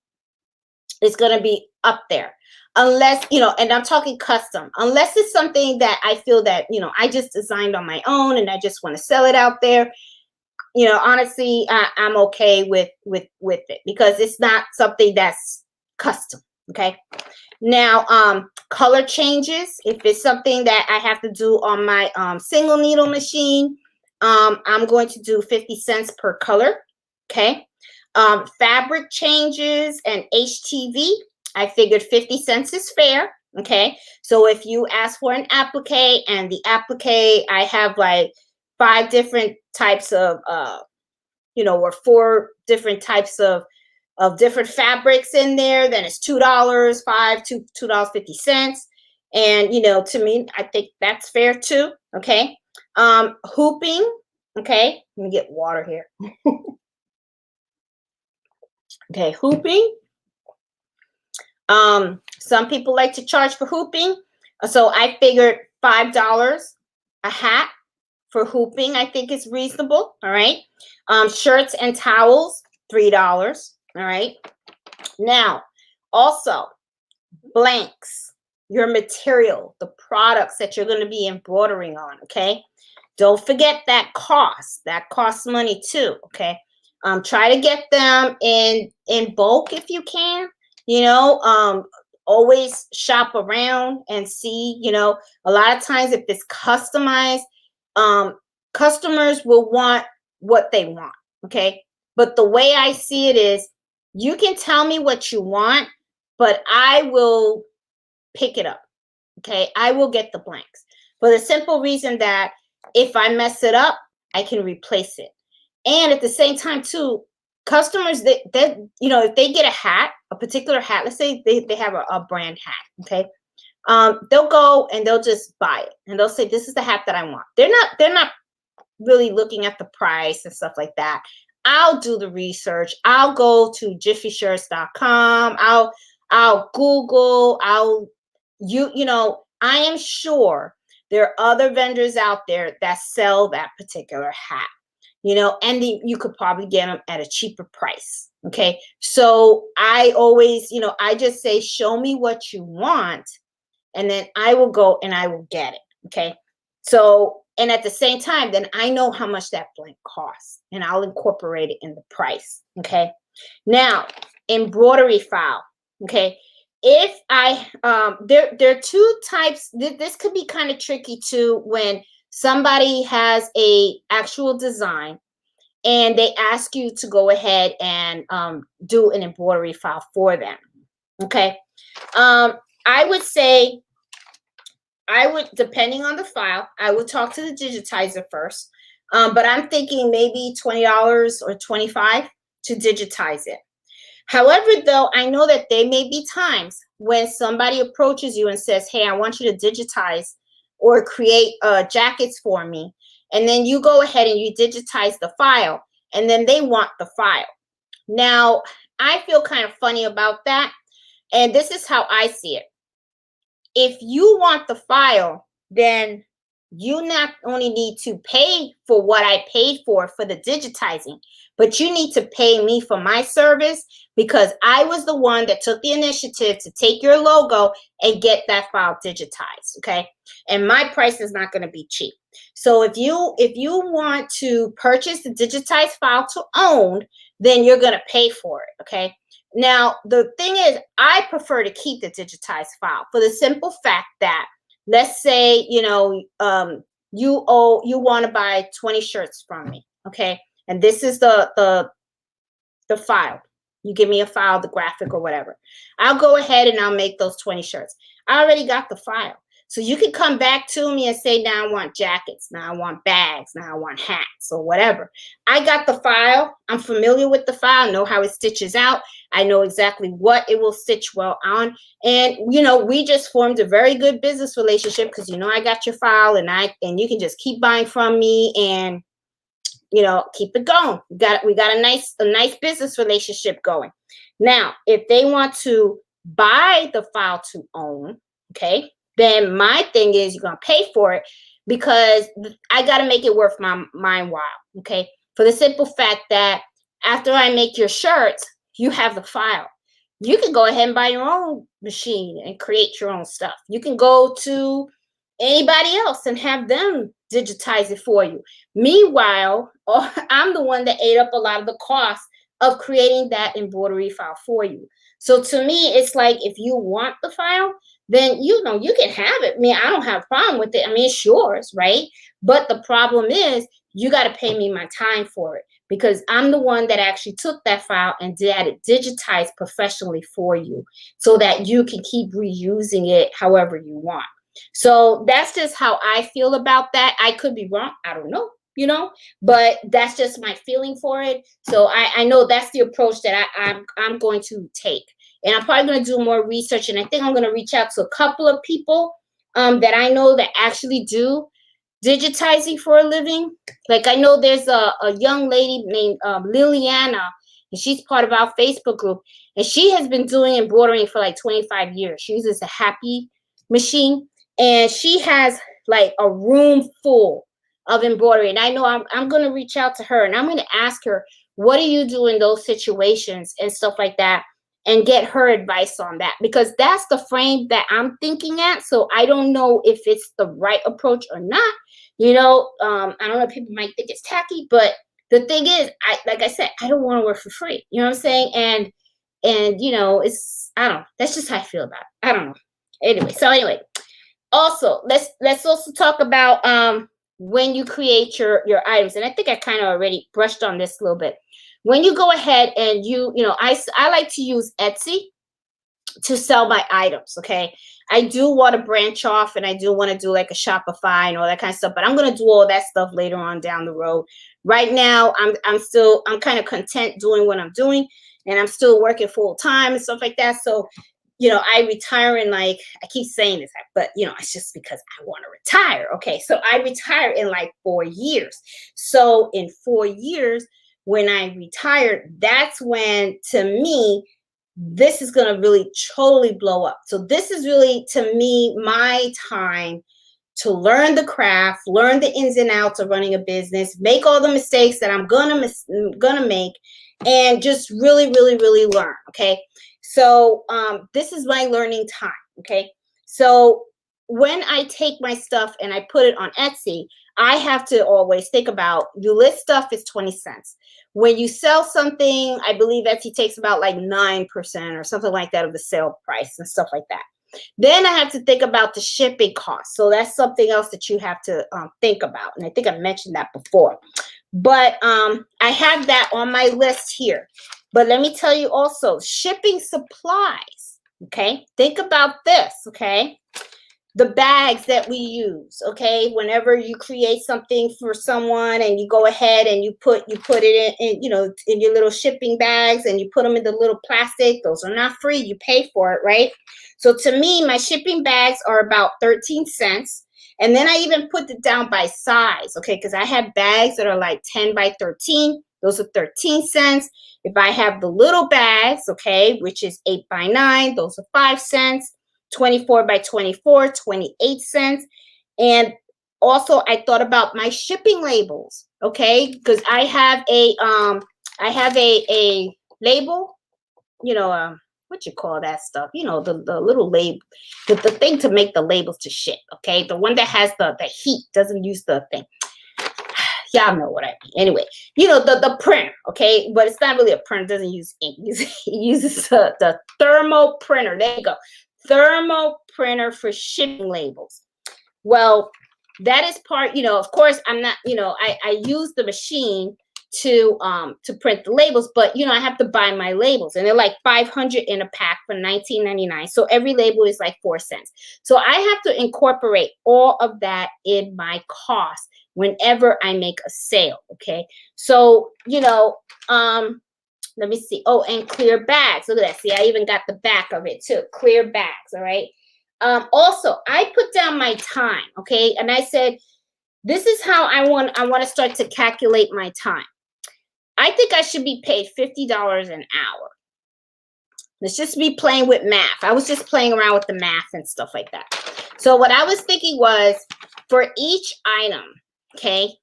It's going to be up there. Unless, you know, and I'm talking custom, unless it's something that I feel that, you know, I just designed on my own and I just want to sell it out there. You know, honestly, I'm okay with it because it's not something that's custom. Okay. Now, color changes. If it's something that I have to do on my single needle machine, I'm going to do 50 cents per color. Okay. Fabric changes and HTV, I figured 50 cents is fair. Okay. So if you ask for an applique, and the applique, I have like 5 different types of, you know, or 4 different types of different fabrics in there, then it's $2, $2.50. And, you know, to me, I think that's fair too. Okay. Hooping. Okay, let me get water here. Okay, hooping. Some people like to charge for hooping. So I figured $5 a hat for hooping, I think is reasonable. All right. Shirts and towels, $3. All right. Now, also blanks, your material, the products that you're going to be embroidering on. Okay. Don't forget that cost. That costs money too. Okay. Try to get them in bulk if you can. You know, always shop around and see. You know, a lot of times if it's customized, customers will want what they want. Okay. But the way I see it is, you can tell me what you want, but I will pick it up. Okay. I will get the blanks for the simple reason that if I mess it up, I can replace it. And at the same time, too, customers that you know, if they get a hat, a particular hat, let's say they have a brand hat, okay, they'll go and they'll just buy it and they'll say, this is the hat that I want. They're not really looking at the price and stuff like that. I'll do the research. I'll go to jiffyshirts.com. I'll Google. You know, I am sure there are other vendors out there that sell that particular hat, you know, and you could probably get them at a cheaper price. Okay. So I always, you know, I just say, show me what you want, and then I will go and I will get it. Okay. So, and at the same time, then I know how much that blank costs and I'll incorporate it in the price. Okay. Now, embroidery file. Okay. If I, there are two types. This could be kind of tricky too when somebody has a actual design and they ask you to go ahead and do an embroidery file for them. Okay. I would say, depending on the file, I would talk to the digitizer first. But I'm thinking maybe $20 or $25 to digitize it. However, though, I know that there may be times when somebody approaches you and says, hey, I want you to digitize or create jackets for me. And then you go ahead and you digitize the file, and then they want the file. Now, I feel kind of funny about that. And this is how I see it. If you want the file, then you not only need to pay for what I paid for the digitizing, but you need to pay me for my service, because I was the one that took the initiative to take your logo and get that file digitized. Okay. And my price is not going to be cheap. So if you want to purchase the digitized file to own, then you're going to pay for it. Okay. Now, the thing is, I prefer to keep the digitized file for the simple fact that, let's say, you know, you want to buy 20 shirts from me. Okay. And this is the file. You give me a file, the graphic or whatever. I'll go ahead and I'll make those 20 shirts. I already got the file. So you can come back to me and say, now I want jackets. Now I want bags. Now I want hats or whatever. I got the file. I'm familiar with the file. I know how it stitches out. I know exactly what it will stitch well on. And, you know, we just formed a very good business relationship because, you know, I got your file and you can just keep buying from me and, you know, keep it going. We got a nice business relationship going. Now, if they want to buy the file to own, okay, then my thing is you're going to pay for it, because I got to make it worth my while. Okay. For the simple fact that after I make your shirts, you have the file. You can go ahead and buy your own machine and create your own stuff. You can go to anybody else and have them digitize it for you. Meanwhile, I'm the one that ate up a lot of the cost of creating that embroidery file for you. So to me, it's like, if you want the file, then, you know, you can have it. I mean, I don't have a problem with it. I mean, it's yours, right? But the problem is you got to pay me my time for it, because I'm the one that actually took that file and had it digitized professionally for you so that you can keep reusing it however you want. So that's just how I feel about that. I could be wrong. I don't know, you know, but that's just my feeling for it. So I know that's the approach that I'm going to take. And I'm probably going to do more research. And I think I'm going to reach out to a couple of people that I know that actually do digitizing for a living. Like I know there's a young lady named Liliana, and she's part of our Facebook group, and she has been doing embroidering for like 25 years. She uses a happy machine, and she has like a room full of embroidery. And I know I'm going to reach out to her, and I'm going to ask her, what do you do in those situations and stuff like that, and get her advice on that, because that's the frame that I'm thinking at. So I don't know if it's the right approach or not. I don't know, people might think it's tacky, but the thing is, like I said, I don't want to work for free. You know what I'm saying? And it's, I don't know. That's just how I feel about it. I don't know. Anyway, also let's also talk about when you create your items. And I think I kind of already brushed on this a little bit. When you go ahead and I like to use Etsy to sell my items. Okay. I do want to branch off, and I do want to do like a Shopify and all that kind of stuff, but I'm going to do all that stuff later on down the road. Right now, I'm kind of content doing what I'm doing, and I'm still working full time and stuff like that. So, I retire in, like, I keep saying this, but it's just because I want to retire. Okay. So I retire in like 4 years. So in 4 years, when I retire, that's when, to me, this is going to really totally blow up. So this is really, to me, my time to learn the craft, learn the ins and outs of running a business, make all the mistakes that I'm gonna make, and just really, really, really learn. Okay. So this is my learning time. Okay. So when I take my stuff and I put it on Etsy, I have to always think about, you list stuff is 20 cents. When you sell something, I believe Etsy takes about like 9% or something like that of the sale price and stuff like that. Then I have to think about the shipping cost. So that's something else that you have to think about. And I think I mentioned that before. But I have that on my list here. But let me tell you also, shipping supplies. Okay, think about this. Okay, the bags that we use. Okay, whenever you create something for someone and you go ahead and you put it in in your little shipping bags, and you put them in the little plastic. Those are not free. You pay for it, right? So to me, my shipping bags are about 13 cents. And then I even put it down by size, okay? Because I have bags that are like 10 by 13. Those are 13 cents. If I have the little bags, okay, which is 8 by 9, those are 5 cents. 24 by 24, 28 cents. And also I thought about my shipping labels, okay? Because I have a label, what you call that stuff? The little label, the thing to make the labels to ship, okay? The one that has the heat, doesn't use the thing. Y'all know what I mean. Anyway, the printer, okay? But it's not really a printer. It doesn't use ink. It uses the thermo printer. There you go. Thermo printer for shipping labels. Well, that is part, of course, I'm not, I use the machine to print the labels, but I have to buy my labels, and they're like 500 in a pack for $19.99. So every label is like 4 cents. So I have to incorporate all of that in my cost whenever I make a sale. Okay. So, let me see. Oh, and clear bags. Look at that. See, I even got the back of it too. Clear bags. All right. Also, I put down my time. Okay. And I said, this is how I want to start to calculate my time. I think I should be paid $50 an hour. Let's just be playing with math. I was just playing around with the math and stuff like that. So what I was thinking was, for each item, okay,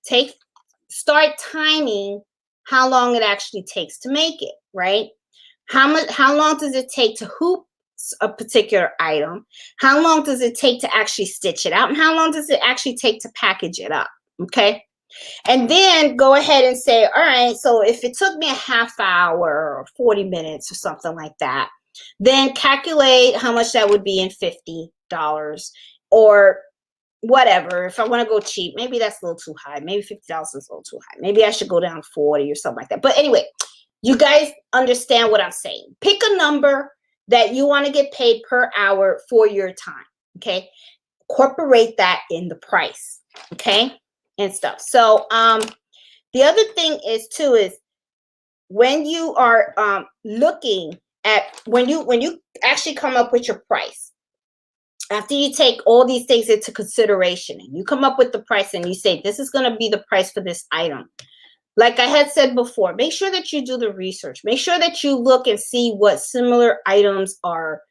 start timing how long it actually takes to make it, right? How long does it take to hoop a particular item? How long does it take to actually stitch it out? And how long does it actually take to package it up? Okay. And then go ahead and say, all right, so if it took me a half hour or 40 minutes or something like that, then calculate how much that would be in $50 or whatever. If I want to go cheap, maybe that's a little too high. Maybe $50 is a little too high. Maybe I should go down 40 or something like that. But anyway, you guys understand what I'm saying. Pick a number that you want to get paid per hour for your time. Okay. Incorporate that in the price. Okay. And stuff. So the other thing is too, is when you are looking at, when you actually come up with your price, after you take all these things into consideration, and you come up with the price and you say, this is going to be the price for this item. Like I had said before, make sure that you do the research. Make sure that you look and see what similar items are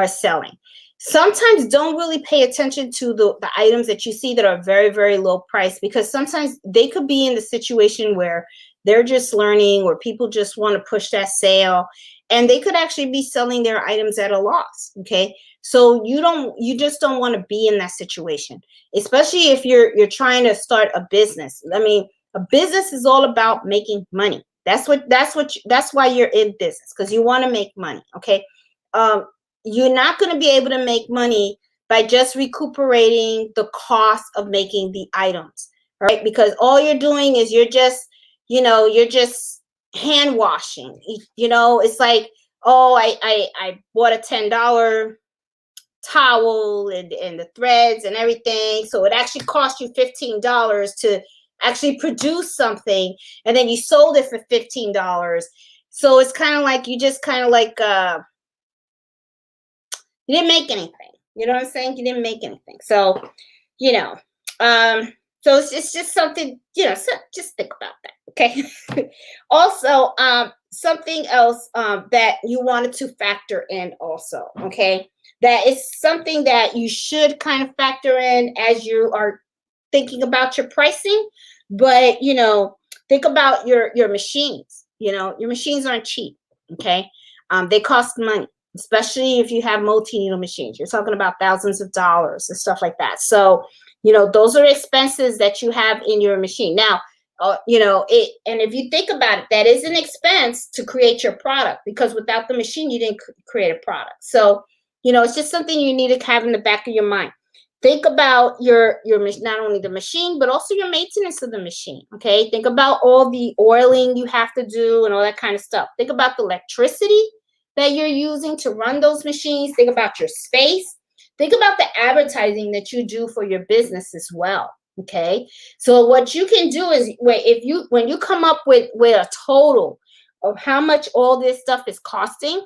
selling. Sometimes don't really pay attention to the items that you see that are very, very low price, because sometimes they could be in the situation where they're just learning, or people just want to push that sale, and they could actually be selling their items at a loss. Okay. So you just don't want to be in that situation, especially if you're trying to start a business. I mean, a business is all about making money. That's why you're in business, because you want to make money. Okay. You're not going to be able to make money by just recuperating the cost of making the items, right? Because all you're doing is you're just hand washing. It's like, oh, I bought a $10 towel and the threads and everything. So it actually cost you $15 to actually produce something, and then you sold it for $15. So it's kind of like you just kind of like you didn't make anything. You know what I'm saying? You didn't make anything. So, so it's just something, so just think about that. Okay. Also, something else that you wanted to factor in also, okay? That is something that you should kind of factor in as you are thinking about your pricing. But, think about your machines. Your machines aren't cheap, okay? They cost money, especially if you have multi-needle machines. You're talking about thousands of dollars and stuff like that. So, those are expenses that you have in your machine. Now, and if you think about it, that is an expense to create your product, because without the machine, you didn't create a product. So, it's just something you need to have in the back of your mind. Think about your not only the machine, but also your maintenance of the machine. Okay. Think about all the oiling you have to do and all that kind of stuff. Think about the electricity that you're using to run those machines. Think about your space. Think about the advertising that you do for your business as well. Okay. So what you can do is when you come up with a total of how much all this stuff is costing,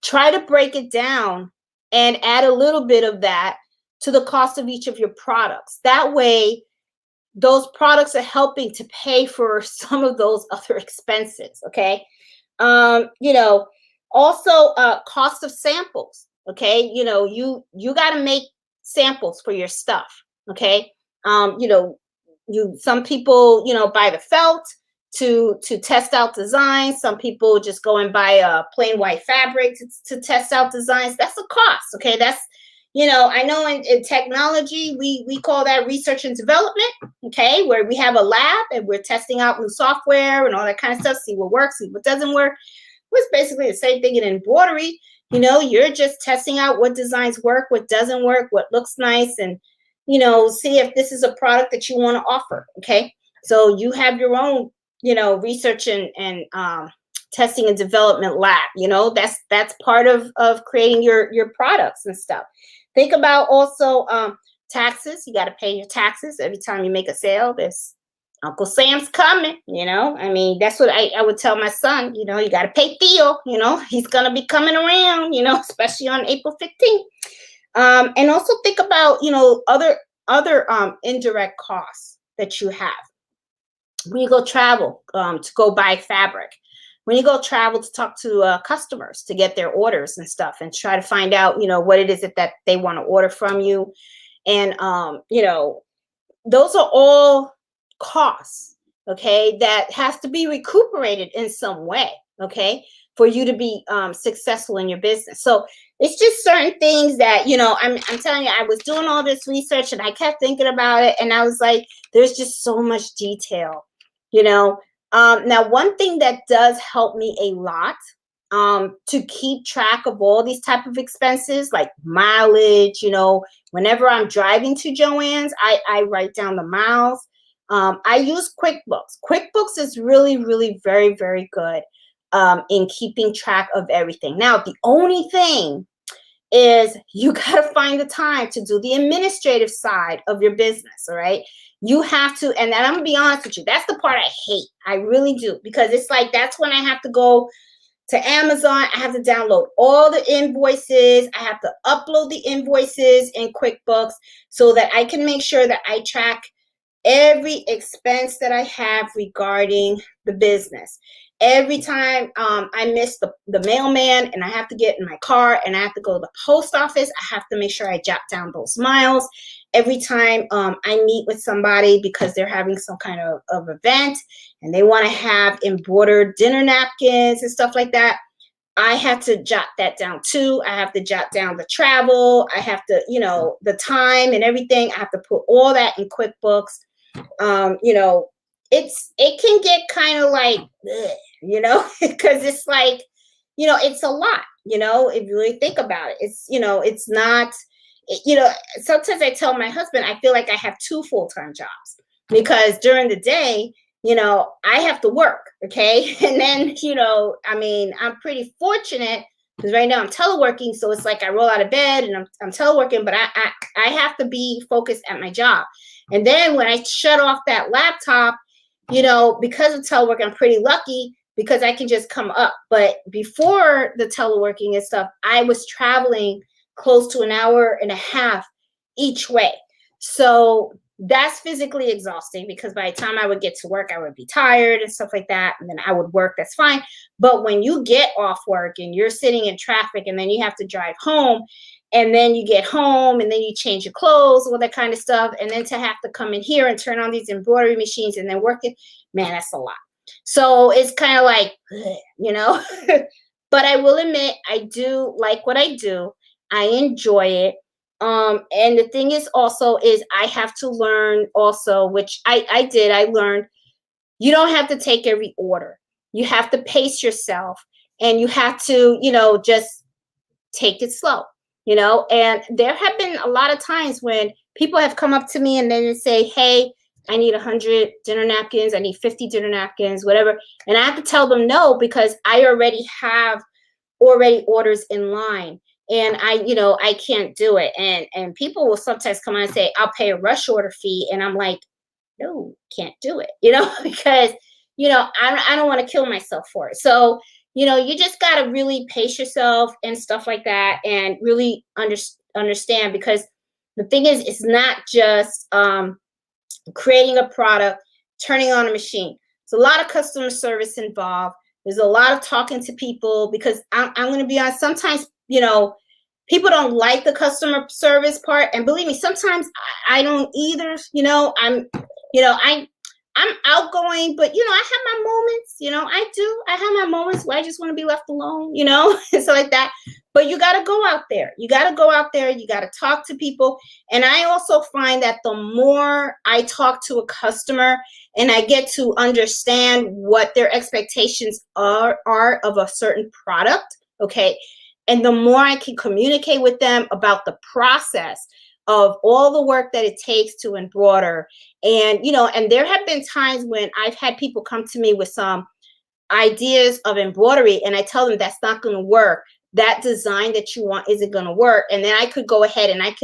try to break it down and add a little bit of that to the cost of each of your products. That way, those products are helping to pay for some of those other expenses. Okay. Also cost of samples. Okay. You got to make samples for your stuff. Okay. Some people, buy the felt to test out designs. Some people just go and buy a plain white fabric to test out designs. That's a cost. Okay. That's, I know in technology, we call that research and development. Okay. Where we have a lab and we're testing out new software and all that kind of stuff. See what works, see what doesn't work. It's basically the same thing in embroidery. You're just testing out what designs work, what doesn't work, what looks nice, and, see if this is a product that you want to offer. Okay. So you have your own, research and testing and development lab. That's part of creating your products and stuff. Think about also taxes. You got to pay your taxes every time you make a sale. There's Uncle Sam's coming, that's what I would tell my son, you got to pay Theo, he's going to be coming around, especially on April 15th. And also think about, other indirect costs that you have. When you go travel to go buy fabric, when you go travel to talk to customers to get their orders and stuff and try to find out, what it is that they want to order from you. And, those are all costs, okay, that has to be recuperated in some way, okay, for you to be successful in your business. So it's just certain things that, I'm telling you, I was doing all this research and I kept thinking about it, and I was like, there's just so much detail, now one thing that does help me a lot to keep track of all these type of expenses, like mileage, whenever I'm driving to Joann's, I write down the miles. I use QuickBooks. QuickBooks is really, really very, very good in keeping track of everything. Now, the only thing is you got to find the time to do the administrative side of your business, all right? You have to, and I'm going to be honest with you, that's the part I hate. I really do, because it's like, that's when I have to go to Amazon. I have to download all the invoices. I have to upload the invoices in QuickBooks so that I can make sure that I track every expense that I have regarding the business. Every time I miss the mailman and I have to get in my car and I have to go to the post office, I have to make sure I jot down those miles. Every time I meet with somebody because they're having some kind of event and they want to have embroidered dinner napkins and stuff like that, I have to jot that down too. I have to jot down the travel. I have to, the time and everything. I have to put all that in QuickBooks. It can get kind of like, because it's like, it's a lot, if you really think about it. It's, it's not, sometimes I tell my husband, I feel like I have 2 full-time jobs because during the day, I have to work. Okay. And then, I'm pretty fortunate because right now I'm teleworking. So it's like I roll out of bed and I'm teleworking, but I have to be focused at my job. And then when I shut off that laptop, because of telework, I'm pretty lucky because I can just come up. But before the teleworking and stuff, I was traveling close to an hour and a half each way. So that's physically exhausting because by the time I would get to work, I would be tired and stuff like that. And then I would work, that's fine. But when you get off work and you're sitting in traffic and then you have to drive home, and then you get home and then you change your clothes, all that kind of stuff. And then to have to come in here and turn on these embroidery machines and then work it, man, that's a lot. So it's kind of like, but I will admit, I do like what I do. I enjoy it. And the thing is also is I have to learn also, which I learned, you don't have to take every order. You have to pace yourself and you have to, just take it slow. And there have been a lot of times when people have come up to me and then they say, hey, I need 100 dinner napkins. I need 50 dinner napkins, whatever. And I have to tell them no, because I already have orders in line and I can't do it. And people will sometimes come on and say, I'll pay a rush order fee. And I'm like, no, can't do it, because, I don't want to kill myself for it. So you just got to really pace yourself and stuff like that and really understand, because the thing is, it's not just creating a product, turning on a machine. There's a lot of customer service involved. There's a lot of talking to people because I'm going to be honest, sometimes, people don't like the customer service part. And believe me, sometimes I don't either, I'm outgoing, but I have my moments, I have my moments where I just want to be left alone, and so like that. But you got to go out there. You got to talk to people. And I also find that the more I talk to a customer and I get to understand what their expectations are of a certain product, okay, and the more I can communicate with them about the process of all the work that it takes to embroider. And, and there have been times when I've had people come to me with some ideas of embroidery and I tell them that's not going to work. That design that you want isn't going to work. And then I could go ahead and I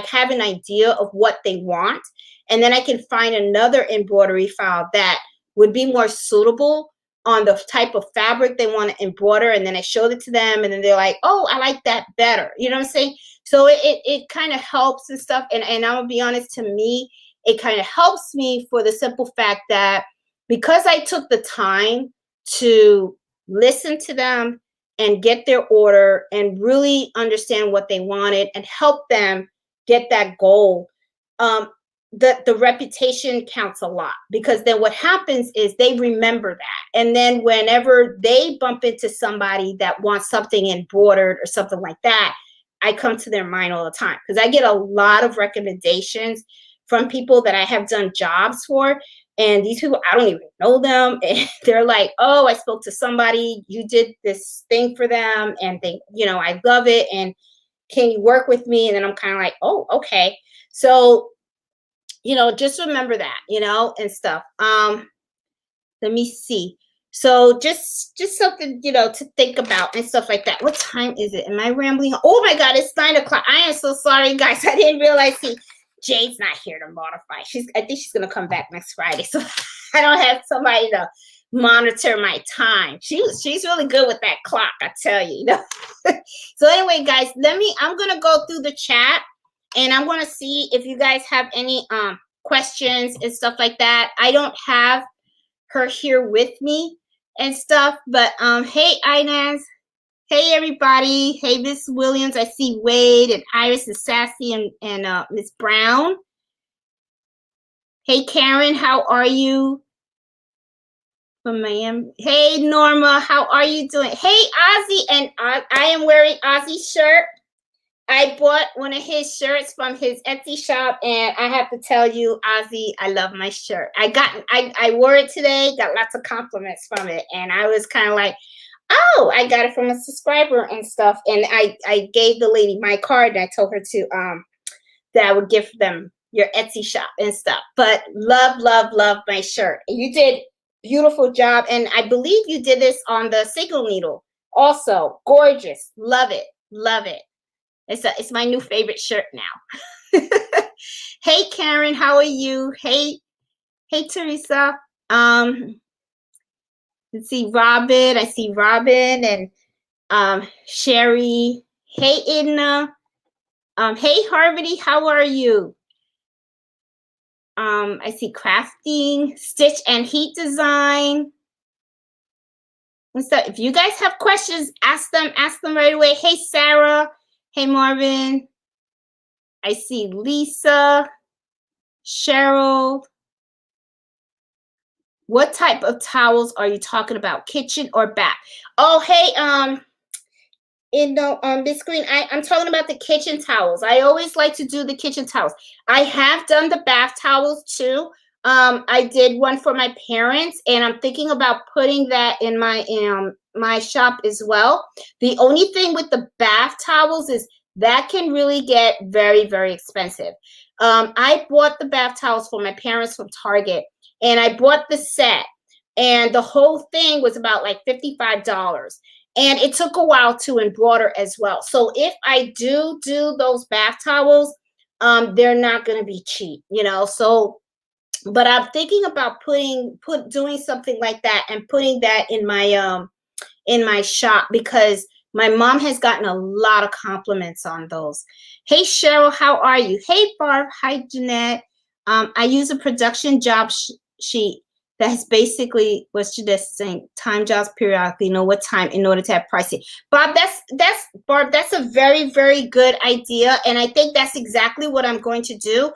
have an idea of what they want. And then I can find another embroidery file that would be more suitable on the type of fabric they want to embroider. And then I showed it to them and then they're like, oh, I like that better. You know what I'm saying? So it kind of helps and stuff. And I'm gonna be honest, to me, it kind of helps me for the simple fact that because I took the time to listen to them and get their order and really understand what they wanted and help them get that goal, the reputation counts a lot, because then what happens is they remember that. And then whenever they bump into somebody that wants something embroidered or something like that, I come to their mind all the time, because I get a lot of recommendations from people that I have done jobs for. And these people, I don't even know them. And they're like, oh, I spoke to somebody, you did this thing for them and they, I love it. And can you work with me? And then I'm kind of like, oh, okay. So, just remember that, and stuff. Let me see. So just something, to think about and stuff like that. What time is it? Am I rambling? Oh my God, it's 9 o'clock. I am so sorry, guys. I didn't realize. See, Jade's not here to modify. I think she's gonna come back next Friday, so I don't have somebody to monitor my time. She's really good with that clock, I tell you. So anyway, guys, I'm gonna go through the chat and I'm gonna see if you guys have any questions and stuff like that. I don't have her here with me and stuff, but hey Inez, hey everybody, hey Miss Williams, I see Wade and Iris and Sassy and Miss Brown. Hey Karen, how are you? From Miami. Hey Norma, how are you doing? Hey Ozzy, and I am wearing Ozzy's shirt. I bought one of his shirts from his Etsy shop, and I have to tell you, Ozzy, I love my shirt. I wore it today, got lots of compliments from it, and I was kind of like, oh, I got it from a subscriber and stuff. And I gave the lady my card, and I told her to that I would give them your Etsy shop and stuff. But love, love, love my shirt. You did beautiful job, and I believe you did this on the single needle. Also, gorgeous. Love it, love it. It's my new favorite shirt now. Hey Karen, how are you? Hey Teresa. Let's see, Robin. I see Robin and Sherry. Hey Edna. Hey Harvey, how are you? I see crafting, stitch and heat design. And so if you guys have questions, ask them right away. Hey Sarah. Hey Marvin. I see Lisa, Cheryl. What type of towels are you talking about? Kitchen or bath? Oh, hey, Miss Green, I'm talking about the kitchen towels. I always like to do the kitchen towels. I have done the bath towels too. I did one for my parents, and I'm thinking about putting that in my shop as well. The only thing with the bath towels is that can really get very, very expensive. I bought the bath towels for my parents from Target, and I bought the set, and the whole thing was about like $55. And it took a while to embroider as well. So if I do those bath towels, they're not going to be cheap, So, but I'm thinking about doing something like that and putting that in my shop, because my mom has gotten a lot of compliments on those. Hey Cheryl, how are you? Hey Barb, hi Jeanette. I use a production job sheet that's basically what she just saying, time jobs periodically, know what time in order to have pricing. Bob, that's a very, very good idea. And I think that's exactly what I'm going to do,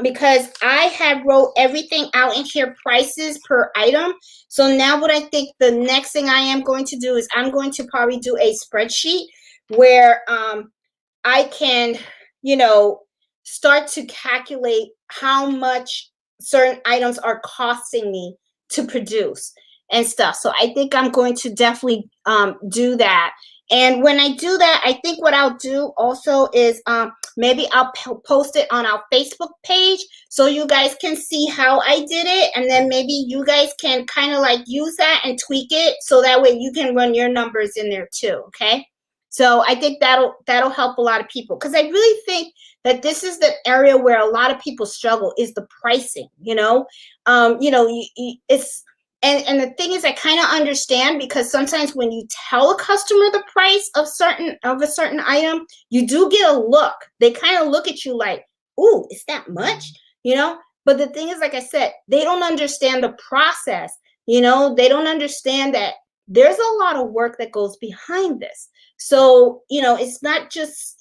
because I have wrote everything out in here, prices per item. So now what I think the next thing I am going to do is I'm going to probably do a spreadsheet where I can, start to calculate how much certain items are costing me to produce and stuff. So I think I'm going to definitely do that. And when I do that, I think what I'll do also is maybe I'll post it on our Facebook page so you guys can see how I did it. And then maybe you guys can kind of like use that and tweak it so that way you can run your numbers in there too. Okay. So I think that'll help a lot of people, because I really think that this is the area where a lot of people struggle is the pricing. It's and the thing is, I kind of understand, because sometimes when you tell a customer the price of a certain item, you do get a look. They kind of look at you like, "Ooh, is that much?" But the thing is, like I said, they don't understand the process. They don't understand that there's a lot of work that goes behind this. So, it's not just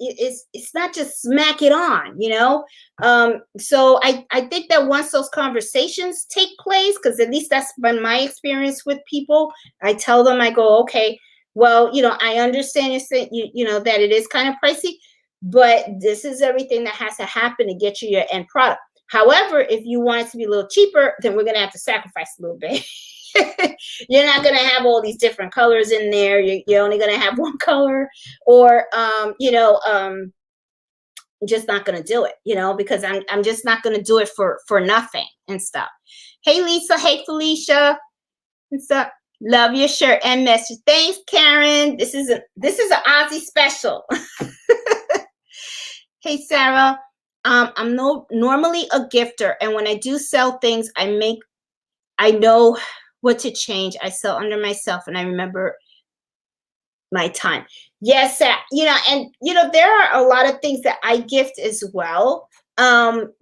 smack it on, So I think that once those conversations take place, because at least that's been my experience with people, I tell them, I go, okay, well, I understand you're saying, that it is kind of pricey, but this is everything that has to happen to get you your end product. However, if you want it to be a little cheaper, then we're going to have to sacrifice a little bit. You're not going to have all these different colors in there. You're only going to have one color, or just not going to do it, because I'm just not going to do it for nothing and stuff. Hey Lisa, hey Felicia and stuff. Love your shirt and message. Thanks, Karen. This is an Ozzy special. Hey Sarah, I'm normally a gifter, and when I do sell things, I know what to change. I sell under myself, and I remember my time. Yes, there are a lot of things that I gift as well. But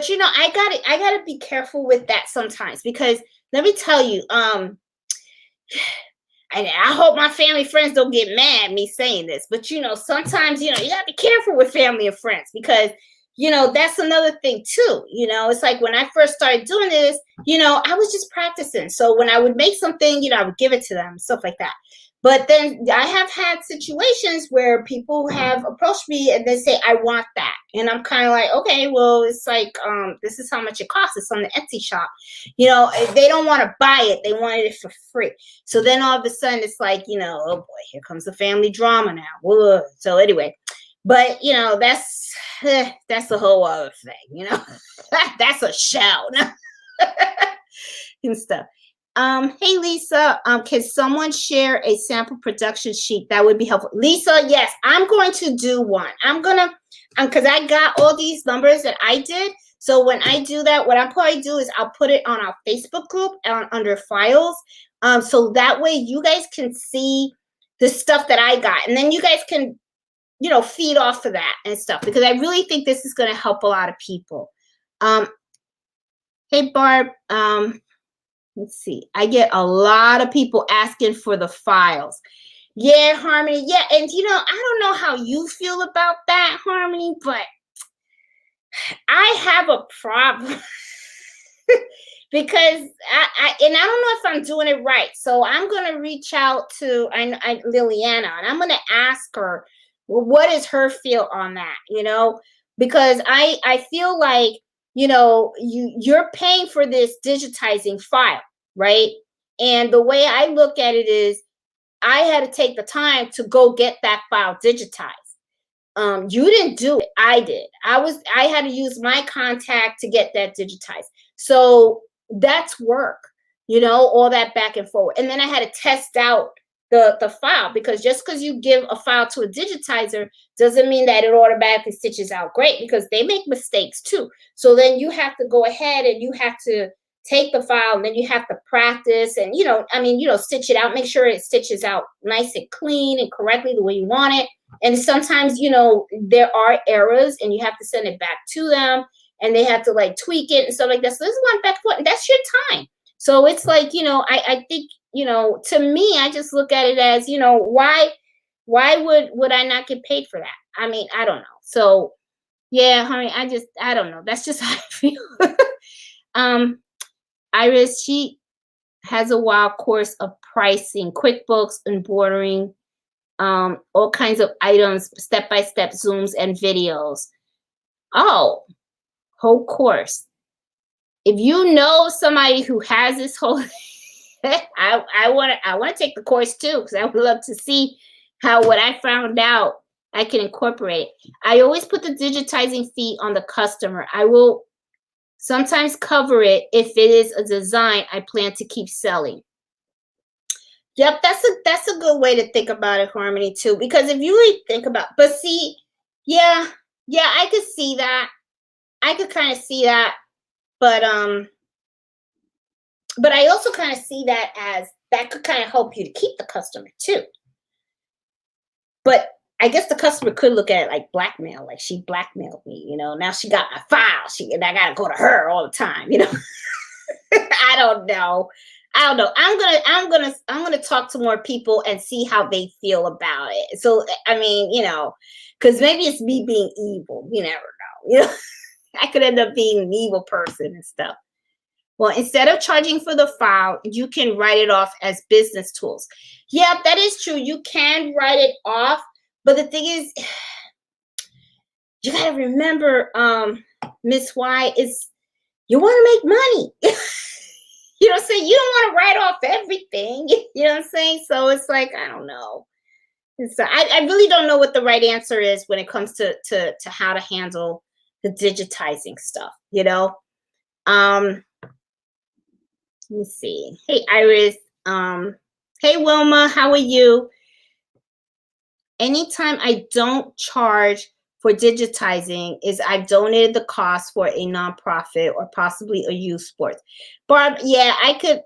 I gotta be careful with that sometimes, because let me tell you, and I hope my family friends don't get mad at me saying this, but sometimes you gotta be careful with family and friends, because that's another thing too. It's like when I first started doing this, I was just practicing. So when I would make something, I would give it to them, stuff like that. But then I have had situations where people have approached me and they say, I want that. And I'm kind of like, okay, well, it's like, this is how much it costs. It's on the Etsy shop. They don't want to buy it. They wanted it for free. So then all of a sudden it's like, oh boy, here comes the family drama now. Whoa. So anyway, but that's a whole other thing, that's a shout and stuff. Hey Lisa, can someone share a sample production sheet? That would be helpful. Lisa, yes, I'm going to do one. I'm gonna, because I got all these numbers that I did. So when I do that, what I'll probably do is I'll put it on our Facebook group under files. So that way you guys can see the stuff that I got, and then you guys can, feed off of that and stuff, because I really think this is going to help a lot of people. Hey Barb, let's see. I get a lot of people asking for the files. Yeah, Harmony. Yeah, and I don't know how you feel about that, Harmony, but I have a problem because I don't know if I'm doing it right. So I'm gonna reach out to Liliana, and I'm gonna ask her, well, what is her feel on that? Because I feel like you're paying for this digitizing file, right? And the way I look at it is, I had to take the time to go get that file digitized. You didn't do it. I did. I had to use my contact to get that digitized. So that's work, all that back and forward. And then I had to test out the file, because just because you give a file to a digitizer doesn't mean that it automatically stitches out great, because they make mistakes too. So then you have to go ahead and you have to take the file, and then you have to practice and stitch it out, make sure it stitches out nice and clean and correctly the way you want it. And sometimes there are errors, and you have to send it back to them, and they have to like tweak it and stuff like that. So this is one back and forth, and that's your time. So it's like, I think, to me, I just look at it as, why would I not get paid for that? I mean, I don't know. So yeah, honey, I don't know. That's just how I feel. Iris, she has a wild course of pricing, QuickBooks, embroidering, all kinds of items, step-by-step Zooms and videos. Oh, whole course. If you know somebody who has this whole I want to take the course too, because I would love to see how what I found out I can incorporate. I always put the digitizing fee on the customer. I will sometimes cover it if it is a design I plan to keep selling. Yep, that's a good way to think about it, Harmony, too. Because if you really think about, but see, yeah, I could see that. I could kind of see that, but I also kind of see that as that could kind of help you to keep the customer too. But I guess the customer could look at it like blackmail, like she blackmailed me, now she got my file, and I gotta go to her all the time, I don't know. I'm gonna talk to more people and see how they feel about it. So I mean, because maybe it's me being evil. You never know. I could end up being an evil person and stuff. Well, instead of charging for the file, you can write it off as business tools. Yeah, that is true. You can write it off, but the thing is, you gotta remember, Miss Y, is you want to make money. You know what I'm saying? You don't want to write off everything. You know what I'm saying? So it's like, I don't know. So I really don't know what the right answer is when it comes to how to handle the digitizing stuff, Let me see. Hey, Iris. Hey, Wilma. How are you? Anytime I don't charge for digitizing is I've donated the cost for a nonprofit or possibly a youth sports. Barb, yeah, I could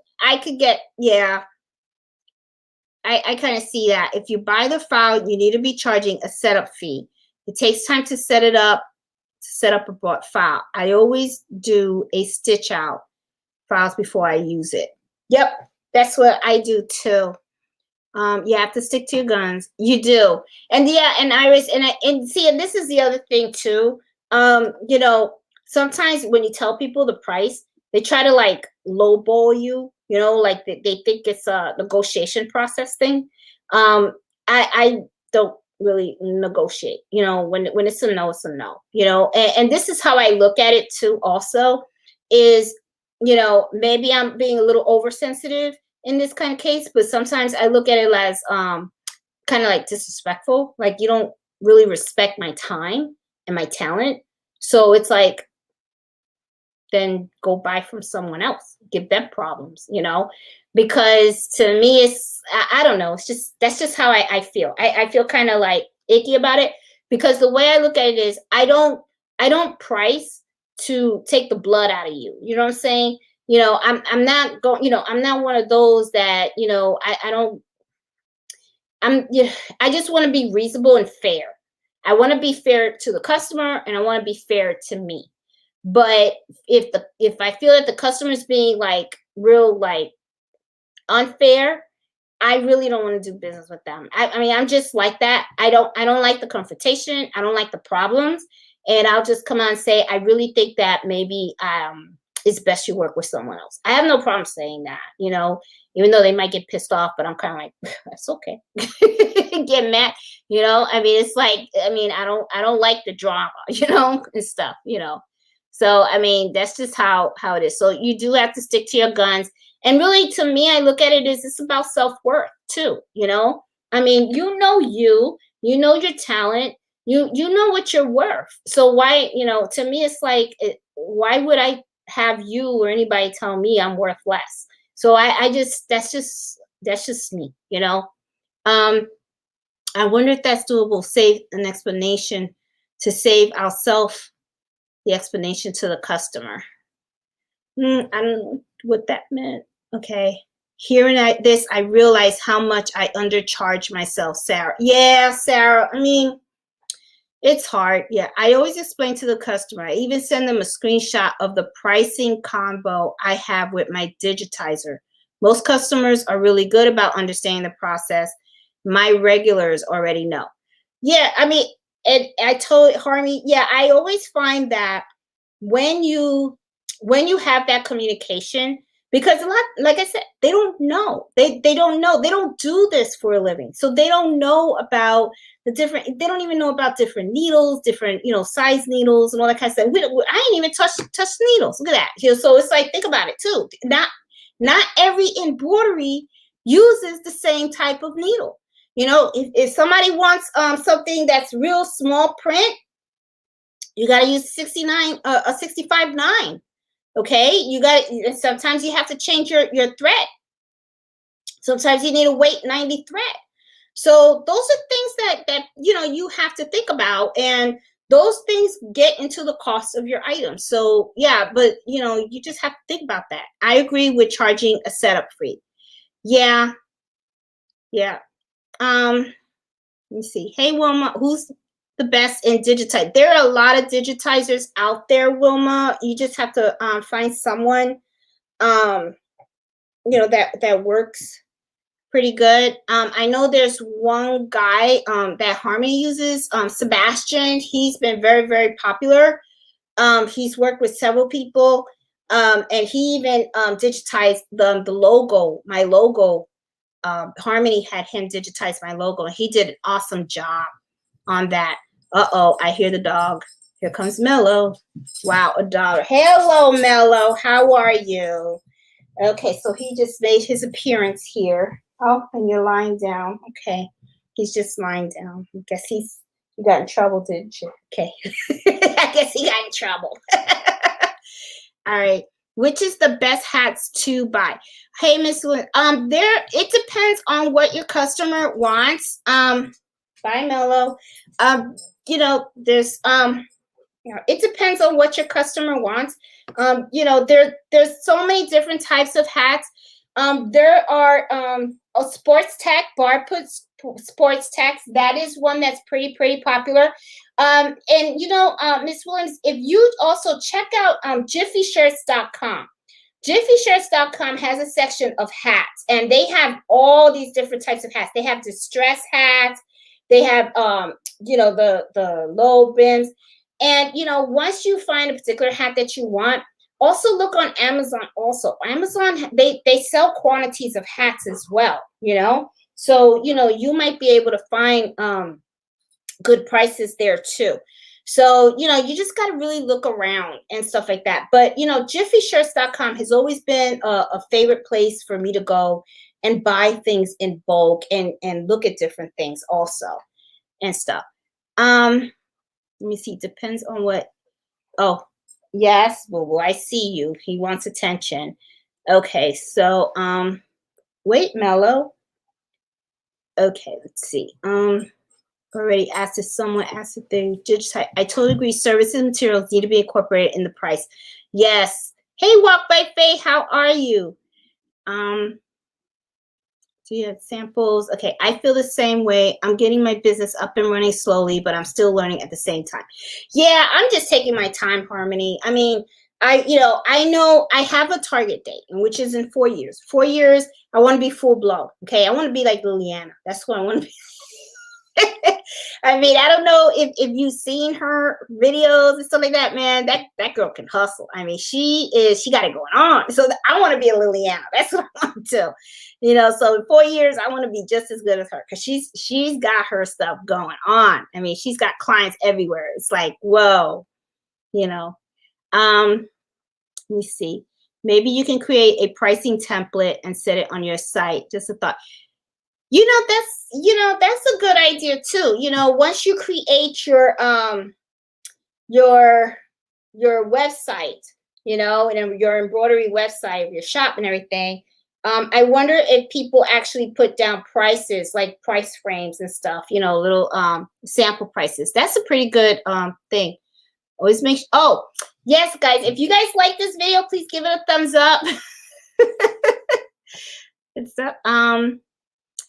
get, yeah, I kind of see that. If you buy the file, you need to be charging a setup fee. It takes time to set it up, to set up a bought file. I always do a stitch out files before I use it. Yep, that's what I do too. You have to stick to your guns. You do. And yeah, and Iris, and see, and this is the other thing too. You know, sometimes when you tell people the price, they try to like lowball you, you know, like they think it's a negotiation process thing. I don't really negotiate, you know, when it's a no, you know, and this is how I look at it too, also, is, you know, maybe I'm being a little oversensitive in this kind of case, but sometimes I look at it as kind of like disrespectful. Like you don't really respect my time and my talent. So it's like, then go buy from someone else, give them problems, you know, because to me, it's, I don't know. It's just, that's just how I feel. I feel kind of like icky about it because the way I look at it is I don't price to take the blood out of you. You know what I'm saying? You know, I'm not going, you know, I'm not one of those that, you know, I don't, yeah, I just want to be reasonable and fair. I want to be fair to the customer and I want to be fair to me. But if I feel that the customer is being like real, like unfair, I really don't want to do business with them. I mean, I'm just like that. I don't like the confrontation. I don't like the problems. And I'll just come on and say, I really think that maybe it's best you work with someone else. I have no problem saying that, you know, even though they might get pissed off, but I'm kind of like, that's okay. Get mad, you know. I mean, it's like, I mean, I don't like the drama, you know, and stuff, you know. So I mean, that's just how it is. So you do have to stick to your guns. And really, to me, I look at it as it's about self-worth too, you know. I mean, you know your talent, you know what you're worth. So why, you know, to me, it's like, why would I have you or anybody tell me I'm worth less? So I just, that's just me, you know. I wonder if that's doable. Save an explanation to save ourselves the explanation to the customer. I don't know what that meant. Okay. Hearing this, I realize how much I undercharge myself, Sarah. Yeah, Sarah. I mean, it's hard. Yeah. I always explain to the customer. I even send them a screenshot of the pricing combo I have with my digitizer. Most customers are really good about understanding the process. My regulars already know. Yeah. I mean, and I told Harmony, yeah, I always find that when you have that communication, because a lot, like I said, they don't know. They don't know. They don't do this for a living. So they don't know about the different, they don't even know about different needles, different, you know, size needles and all that kind of stuff. I ain't even touch needles. Look at that. You know, so it's like, think about it too. Not every embroidery uses the same type of needle. You know, if somebody wants something that's real small print, you got to use 65/9. Okay, you got, sometimes you have to change your thread. Sometimes you need a weight 90 thread. So those are things that you know you have to think about, and those things get into the cost of your item. So yeah, but you know, you just have to think about that. I agree with charging a setup fee. Yeah. Let me see. Hey Wilma, who's the best in digitize? There are a lot of digitizers out there, Wilma. You just have to find someone you know, that works pretty good. I know there's one guy that Harmony uses, Sebastian. He's been very, very popular. He's worked with several people, and he even digitized the logo, my logo. Harmony had him digitize my logo, and he did an awesome job on that. Uh-oh, I hear the dog. Here comes Mello. Wow, a dog. Hello, Mello. How are you? Okay, so he just made his appearance here. Oh, and you're lying down. Okay, he's just lying down. I guess you got in trouble, didn't you? Okay, I guess he got in trouble. All right, which is the best hats to buy? Hey, Miss Lynn, it depends on what your customer wants. Bye, Mello. You know, there's you know, it depends on what your customer wants. You know, there's so many different types of hats. There are a sports tech, bar puts sports techs. That is one that's pretty popular. And you know, Miss Williams, if you also check out JiffyShirts.com. JiffyShirts.com has a section of hats, and they have all these different types of hats. They have distress hats. They have you know, the low bins. And you know, once you find a particular hat that you want, also look on Amazon. Also, Amazon, they sell quantities of hats as well. You know, so you know, you might be able to find good prices there too. So, you know, you just got to really look around and stuff like that. But, you know, JiffyShirts.com has always been a favorite place for me to go and buy things in bulk and look at different things also and stuff. Let me see. Depends on what. Oh, yes. Well, I see you. He wants attention. Okay. So, wait, Mello. Okay. Let's see. Already asked if someone asked if they digitize. I totally agree. Services and materials need to be incorporated in the price. Yes. Hey, Walk by Faith, how are you? Do you have samples? Okay, I feel the same way. I'm getting my business up and running slowly, but I'm still learning at the same time. Yeah, I'm just taking my time, Harmony. I mean, you know I have a target date, which is in 4 years. 4 years, I want to be full blown. Okay, I want to be like Liliana. That's what I want to be. I mean, I don't know if you've seen her videos and stuff like that, man. That girl can hustle. I mean, she got it going on. So I want to be a Liliana. That's what I want to. You know, so in 4 years, I want to be just as good as her because she's got her stuff going on. I mean, she's got clients everywhere. It's like, whoa, you know. Let me see. Maybe you can create a pricing template and set it on your site. Just a thought. You know, that's a good idea too. You know, once you create your website, you know, and your embroidery website, your shop and everything, I wonder if people actually put down prices, like price frames and stuff, you know, little sample prices. That's a pretty good thing. Always make oh, yes, guys, if you guys like this video, please give it a thumbs up. It's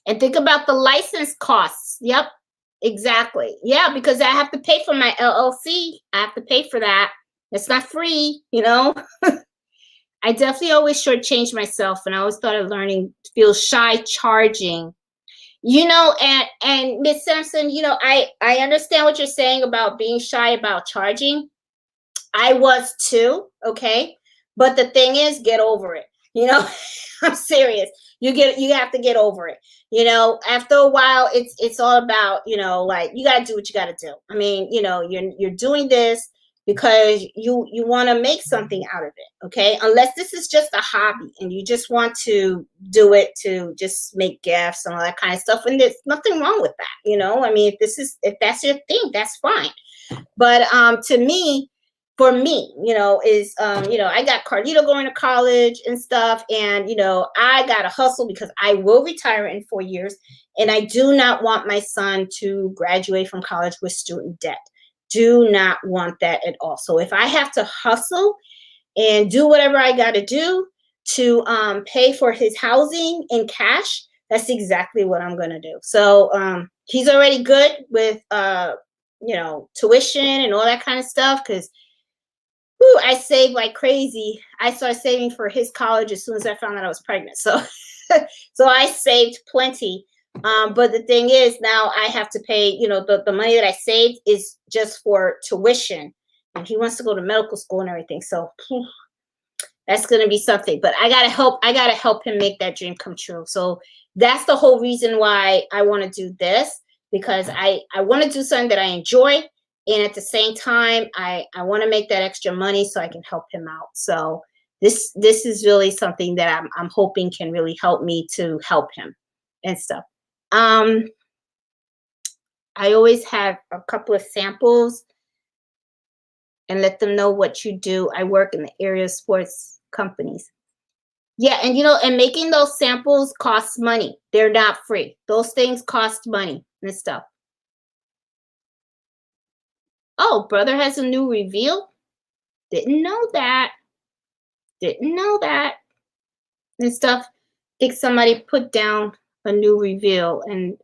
and think about the license costs. Yep, exactly. Yeah, because I have to pay for my LLC. I have to pay for that. It's not free, you know. I definitely always shortchange myself, and I always started learning to feel shy charging. You know, and Miss Sampson, you know, I understand what you're saying about being shy about charging. I was too, okay? But the thing is, get over it. You know, I'm serious. You have to get over it. You know, after a while, it's all about, you know, like you got to do what you got to do. I mean, you know, you're doing this because you want to make something out of it, okay? Unless this is just a hobby and you just want to do it to just make gifts and all that kind of stuff, and there's nothing wrong with that, you know? I mean, if that's your thing, that's fine. But to me, for me, you know, is, you know, I got Carlito going to college and stuff. And, you know, I got to hustle because I will retire in 4 years. And I do not want my son to graduate from college with student debt. Do not want that at all. So if I have to hustle and do whatever I got to do to pay for his housing in cash, that's exactly what I'm going to do. So he's already good with, you know, tuition and all that kind of stuff because I saved like crazy. I started saving for his college as soon as I found out I was pregnant. So, so I saved plenty. But the thing is, now I have to pay, you know, the money that I saved is just for tuition. And he wants to go to medical school and everything. So that's going to be something. But I got to help him make that dream come true. So that's the whole reason why I want to do this, because I want to do something that I enjoy. And at the same time, I want to make that extra money so I can help him out. So this is really something that I'm hoping can really help me to help him and stuff. I always have a couple of samples and let them know what you do. I work in the area of sports companies. Yeah, and you know, and making those samples costs money. They're not free. Those things cost money and stuff. Oh, brother has a new reveal? Didn't know that. Didn't know that. And stuff. I think somebody put down a new reveal and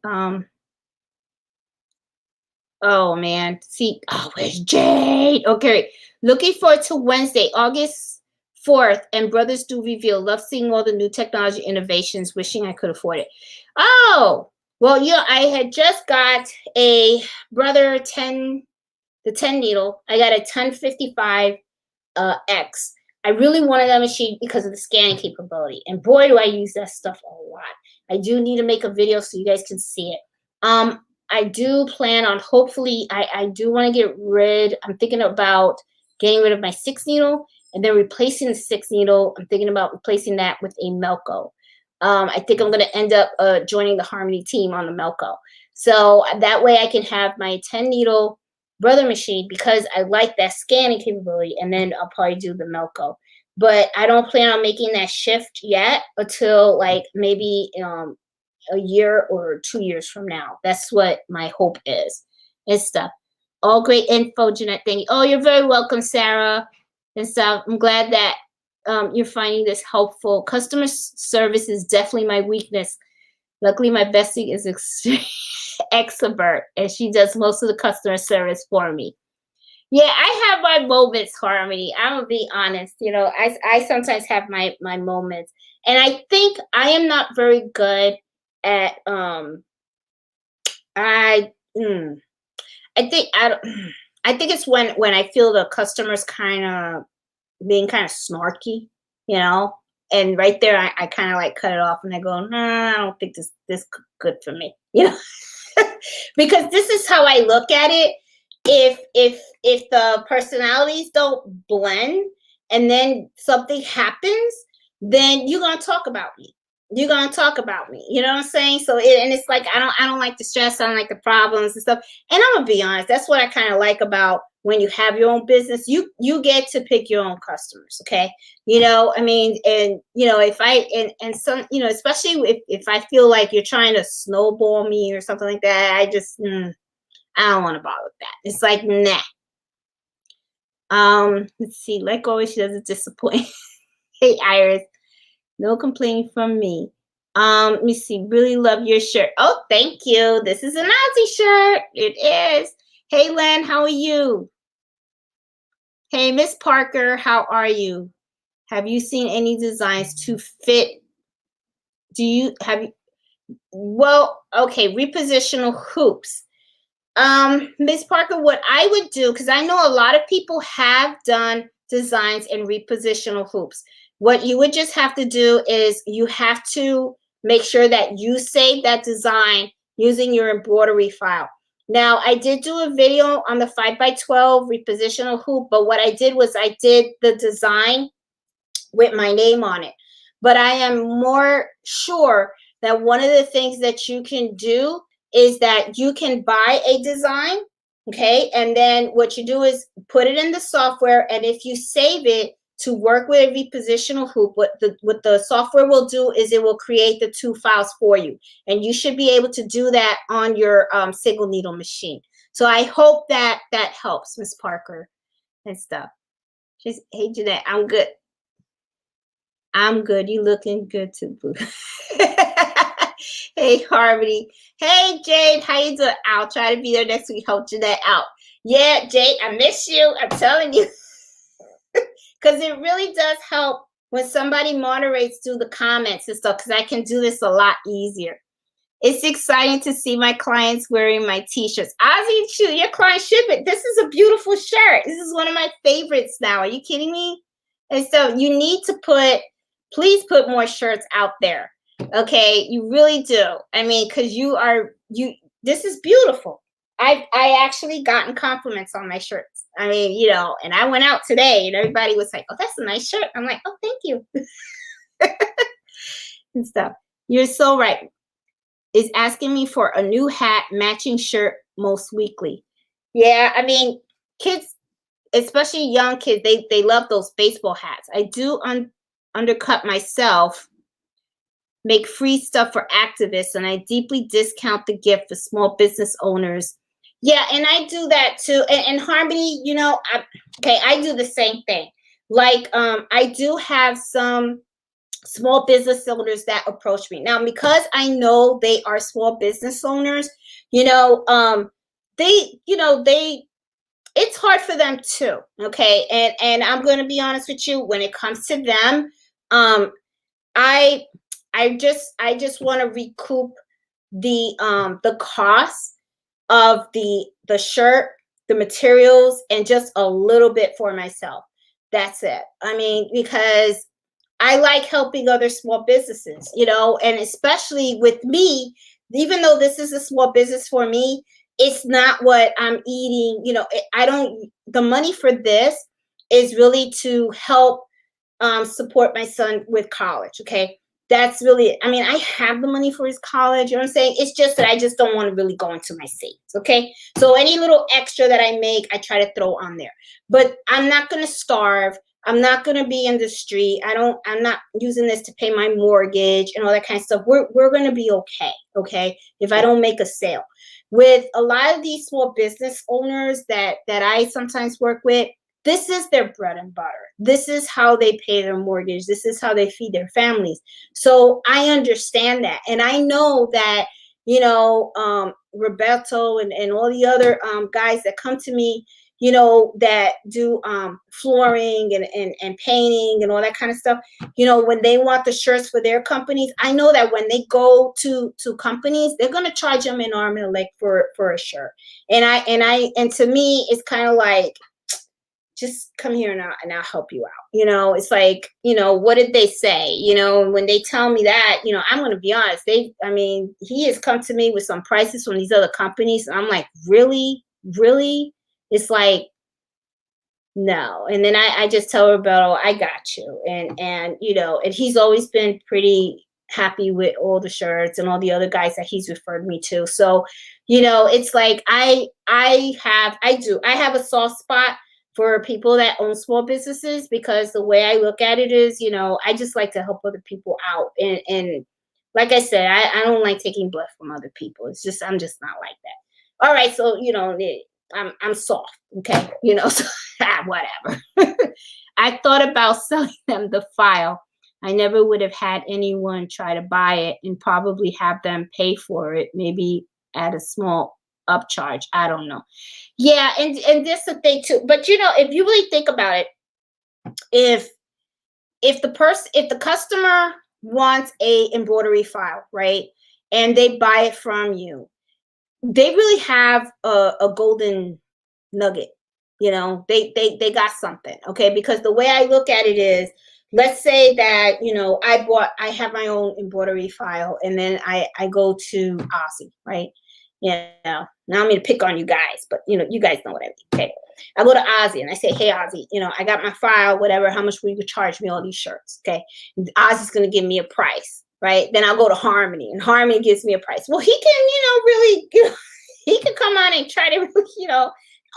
oh man. See, oh, where's Jade? Okay. Looking forward to Wednesday, August 4th, and Brothers Do Reveal. Love seeing all the new technology innovations. Wishing I could afford it. Oh, well, I had just got a brother 10, the 10 needle. I got a 1055 X. I really wanted that machine because of the scanning capability. And boy, do I use that stuff a lot. I do need to make a video so you guys can see it. I do plan on, hopefully, I do want to get rid, I'm thinking about getting rid of my 6 needle and then replacing the 6 needle. I'm thinking about replacing that with a Melco. I think I'm going to end up joining the Harmony team on the Melco. So that way I can have my 10 needle brother machine because I like that scanning capability, and then I'll probably do the Melco. But I don't plan on making that shift yet until like maybe a year or 2 years from now. That's what my hope is and stuff. All great info, Jeanette. Thank you. Oh, you're very welcome, Sarah and stuff. I'm glad that you're finding this helpful. Customer service is definitely my weakness. Luckily, my bestie is extrovert, and she does most of the customer service for me. Yeah, I have my moments, Harmony. I'm gonna be honest. I sometimes have my moments, and I think I am not very good at I I think I don't, I think it's when I feel the customers kind of being kind of snarky, you know. And right there, I kind of like cut it off, and I go, nah, I don't think this good for me, because this is how I look at it. If the personalities don't blend, and then something happens, then you're gonna talk about me. You're gonna talk about me. You know what I'm saying? So and it's like I don't like the stress. I don't like the problems and stuff. And I'm gonna be honest. That's what I kind of like about when you have your own business. You get to pick your own customers. Okay. I mean, and if I and some, especially if I feel like you're trying to snowball me or something like that, I just I don't want to bother with that. It's like, nah. Let's see. Like always, she doesn't disappoint. Hey, Iris. No complaining from me. Let me see. Really love your shirt. Oh, thank you. This is an Aussie shirt. It is. Hey, Len, how are you? Hey, Miss Parker, how are you? Have you seen any designs to fit? Well, okay, repositional hoops. Miss Parker, what I would do, because I know a lot of people have done designs in repositional hoops. What you would just have to do is you have to make sure that you save that design using your embroidery file. Now, I did do a video on the 5x12 repositional hoop, but what I did was I did the design with my name on it. But I am more sure that one of the things that you can do is that you can buy a design, okay? And then what you do is put it in the software, and if you save it to work with a repositional hoop, what the software will do is it will create the 2 files for you. And you should be able to do that on your single needle machine. So I hope that helps, Miss Parker and stuff. She's, hey, Jeanette, I'm good. I'm good. You looking good too, boo. Hey, Harmony. Hey, Jade. How you doing? I'll try to be there next week. Help Jeanette out. Yeah, Jade, I miss you. I'm telling you. Because it really does help when somebody moderates through the comments and stuff, because I can do this a lot easier. It's exciting to see my clients wearing my t-shirts. Ozzy, your client should be. This is a beautiful shirt. This is one of my favorites now. Are you kidding me? And so you need to please put more shirts out there. Okay, you really do. I mean, because this is beautiful. I actually gotten compliments on my shirts. I mean, and I went out today and everybody was like, oh, that's a nice shirt. I'm like, oh, thank you. And stuff. You're so right. Is asking me for a new hat, matching shirt most weekly. Yeah, I mean, kids, especially young kids, they love those baseball hats. I do undercut myself, make free stuff for activists, and I deeply discount the gift for small business owners Yeah, and I do that too. And Harmony, I do the same thing. Like, I do have some small business owners that approach me now because I know they are small business owners. You know, they, it's hard for them too. Okay, and I'm going to be honest with you. When it comes to them, um, I I just want to recoup the cost of the shirt, the materials, and just a little bit for myself. That's it. I mean, because I like helping other small businesses, and especially with me, even though this is a small business for me, it's not what I'm eating. I don't, the money for this is really to help support my son with college. Okay. That's really it. I mean, I have the money for his college. You know what I'm saying? It's just that I just don't want to really go into my savings. Okay. So any little extra that I make, I try to throw on there. But I'm not going to starve. I'm not going to be in the street. I'm not using this to pay my mortgage and all that kind of stuff. We're going to be okay. Okay. If I don't make a sale. With a lot of these small business owners that I sometimes work with, this is their bread and butter. This is how they pay their mortgage. This is how they feed their families. So I understand that. And I know that, Roberto and all the other guys that come to me, that do flooring and painting and all that kind of stuff, when they want the shirts for their companies, I know that when they go to companies, they're going to charge them an arm and a leg for a shirt. And to me, it's kind of like, just come here and I'll help you out. It's like, what did they say? When they tell me that, I'm going to be honest. He has come to me with some prices from these other companies. And I'm like, really? Really? It's like, no. And then I just tell Roberto, I got you. And he's always been pretty happy with all the shirts and all the other guys that he's referred me to. So, it's like, I have a soft spot for people that own small businesses, because the way I look at it is, I just like to help other people out. And like I said, I don't like taking blood from other people. I'm just not like that. All right. So, I'm soft. Okay. So whatever. I thought about selling them the file. I never would have had anyone try to buy it and probably have them pay for it, maybe at a small upcharge. I don't know. Yeah, and this the thing too. But if you really think about it, if the customer wants a embroidery file, right, and they buy it from you, they really have a golden nugget. They got something. Okay, because the way I look at it is, let's say that I have my own embroidery file, and then I go to Aussie, right? Now I'm going to pick on you guys, but you guys know what I mean. Okay, I go to Ozzy and I say, hey Ozzy, I got my file, whatever, how much will you charge me all these shirts? Okay, and Ozzy's going to give me a price, right? Then I'll go to Harmony and Harmony gives me a price. Well, he can, really, he could come on and try to,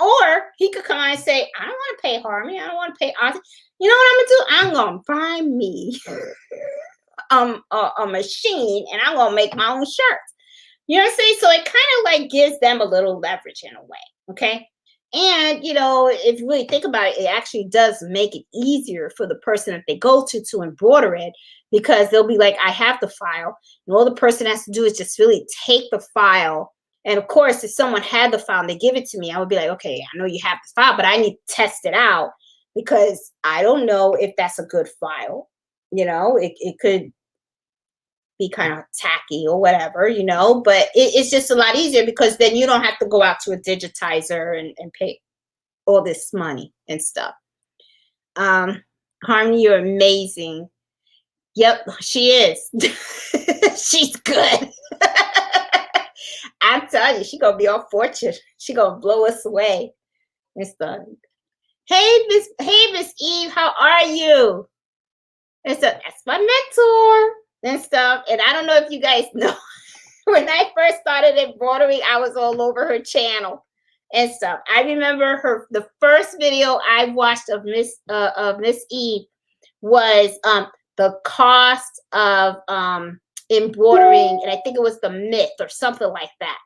or he could come on and say, I don't want to pay Harmony, I don't want to pay Ozzy. You know what I'm going to do? I'm going to buy me a machine, and I'm going to make my own shirts. You know what I'm saying? So it kind of like gives them a little leverage in a way. Okay. And, if you really think about it, it actually does make it easier for the person that they go to embroider it, because they'll be like, I have the file, and all the person has to do is just really take the file. And of course, if someone had the file and they give it to me, I would be like, okay, I know you have the file, but I need to test it out, because I don't know if that's a good file. It could be kind of tacky or whatever, but it's just a lot easier, because then you don't have to go out to a digitizer and pay all this money and stuff. Harmony, you're amazing. Yep, she is. She's good. I'm telling you, she's gonna be our fortune. She's gonna blow us away and stuff. Hey Miss Eve, how are you? And so that's my mentor and stuff. And I don't know if you guys know, when I first started embroidery, I was all over her channel and stuff. I remember the first video I watched of Miss Eve was the cost of embroidering, and I think it was the myth or something like that.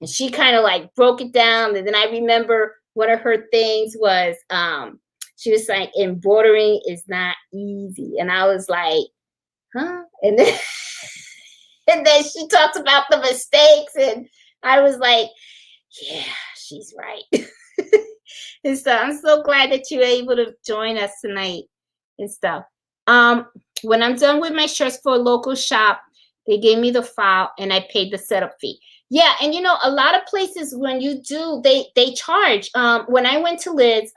And she kind of like broke it down. And then I remember one of her things was she was like, embroidering is not easy. And I was like, huh? And then and then she talked about the mistakes, and I was like, yeah, she's right. And so I'm so glad that you were able to join us tonight and stuff. When I'm done with my shirts for a local shop, they gave me the file and I paid the setup fee. Yeah, and you know, a lot of places when you do, they charge. When I went to Lids,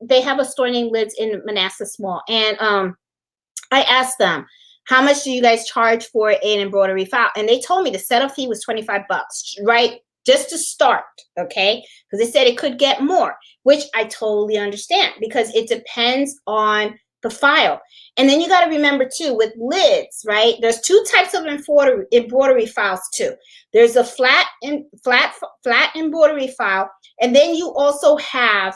they have a store named Lids in Manassas Mall, and I asked them, how much do you guys charge for an embroidery file? And they told me the setup fee was $25, right? Just to start, okay? Because they said it could get more, which I totally understand because it depends on the file. And then you got to remember too, with Lids, right? There's two types of embroidery files too. There's a flat embroidery file, and then you also have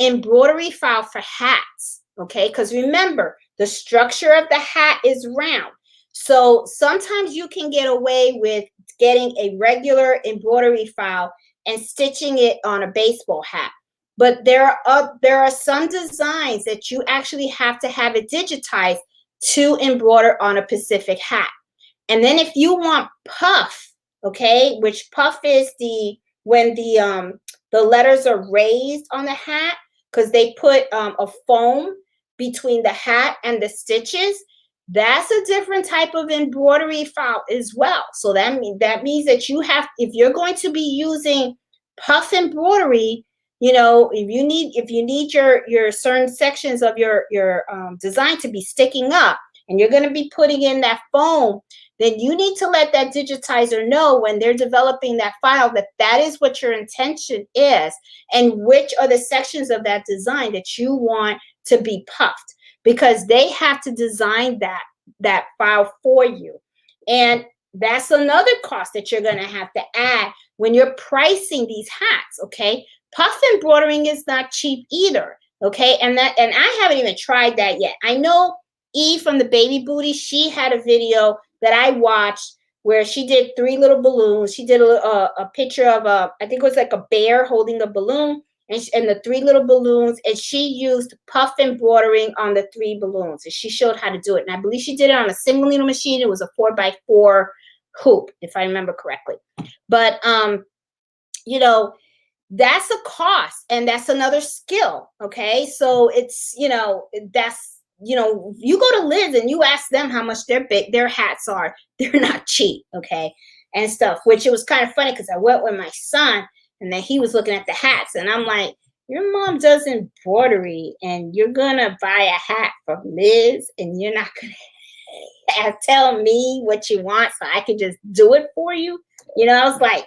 embroidery file for hats, okay? Because remember, the structure of the hat is round. So sometimes you can get away with getting a regular embroidery file and stitching it on a baseball hat. But there are some designs that you actually have to have it digitized to embroider on a specific hat. And then if you want puff, okay, which puff is when the letters are raised on the hat, because they put a foam between the hat and the stitches. That's a different type of embroidery file as well. So that means that you have, if you're going to be using puff embroidery, you know, if you need your certain sections of your design to be sticking up, and you're going to be putting in that foam, then you need to let that digitizer know when they're developing that file that that is what your intention is, and which are the sections of that design that you want to be puffed, because they have to design that file for you. And that's another cost that you're going to have to add when you're pricing these hats, okay? Puff embroidering is not cheap either, okay? And I haven't even tried that yet. I know E from the Baby Booty, she had a video that I watched where she did 3 little balloons. She did a picture of I think it was like a bear holding a balloon, and the 3 little balloons, and she used puff embroidering on the 3 balloons, and she showed how to do it. And I believe she did it on a single needle machine. It was a 4x4 hoop, if I remember correctly. But you know, that's a cost, and that's another skill. Okay, so it's, you know, that's, you know, you go to Liz and you ask them how much their hats are. They're not cheap, okay, and stuff. Which it was kind of funny because I went with my son, and then he was looking at the hats, and I'm like, your mom does embroidery, and you're gonna buy a hat from Liz, and you're not gonna tell me what you want so I can just do it for you? You know, I was like,